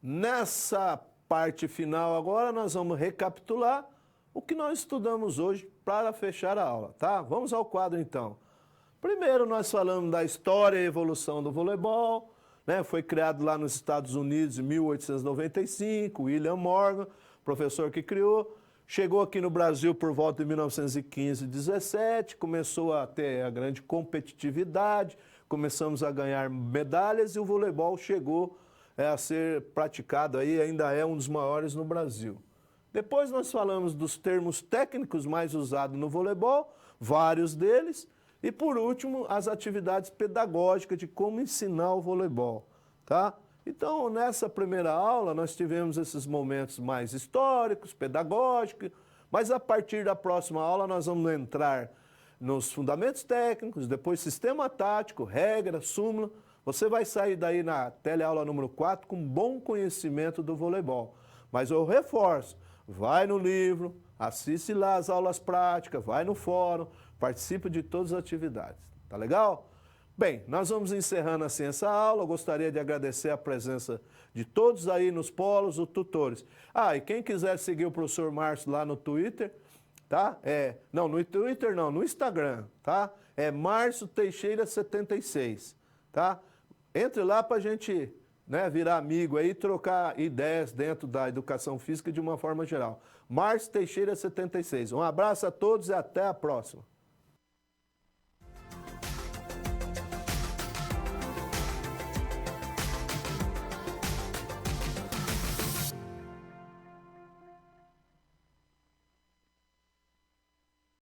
Nessa parte final agora nós vamos recapitular o que nós estudamos hoje para fechar a aula, tá? Vamos ao quadro então. Primeiro nós falamos da história e evolução do voleibol, né? Foi criado lá nos Estados Unidos em 1895, William Morgan, professor que criou. Chegou aqui no Brasil por volta de 1915, 17, começou a ter a grande competitividade, começamos a ganhar medalhas e o voleibol chegou a ser praticado aí, ainda é um dos maiores no Brasil. Depois nós falamos dos termos técnicos mais usados no voleibol, vários deles, e por último, as atividades pedagógicas de como ensinar o voleibol, tá? Então, nessa primeira aula, nós tivemos esses momentos mais históricos, pedagógicos, mas a partir da próxima aula nós vamos entrar nos fundamentos técnicos, depois sistema tático, regra, súmula. Você vai sair daí na teleaula número 4 com bom conhecimento do voleibol. Mas eu reforço, vai no livro, assiste lá as aulas práticas, vai no fórum, participe de todas as atividades. Tá legal? Bem, nós vamos encerrando assim essa aula. Eu gostaria de agradecer a presença de todos aí nos polos, os tutores. E quem quiser seguir o professor Márcio lá no Twitter, tá? Não, no Twitter não, no Instagram, tá? É Márcio Teixeira 76, tá? Entre lá para a gente, né, virar amigo aí e trocar ideias dentro da educação física de uma forma geral. Márcio Teixeira 76. Um abraço a todos e até a próxima.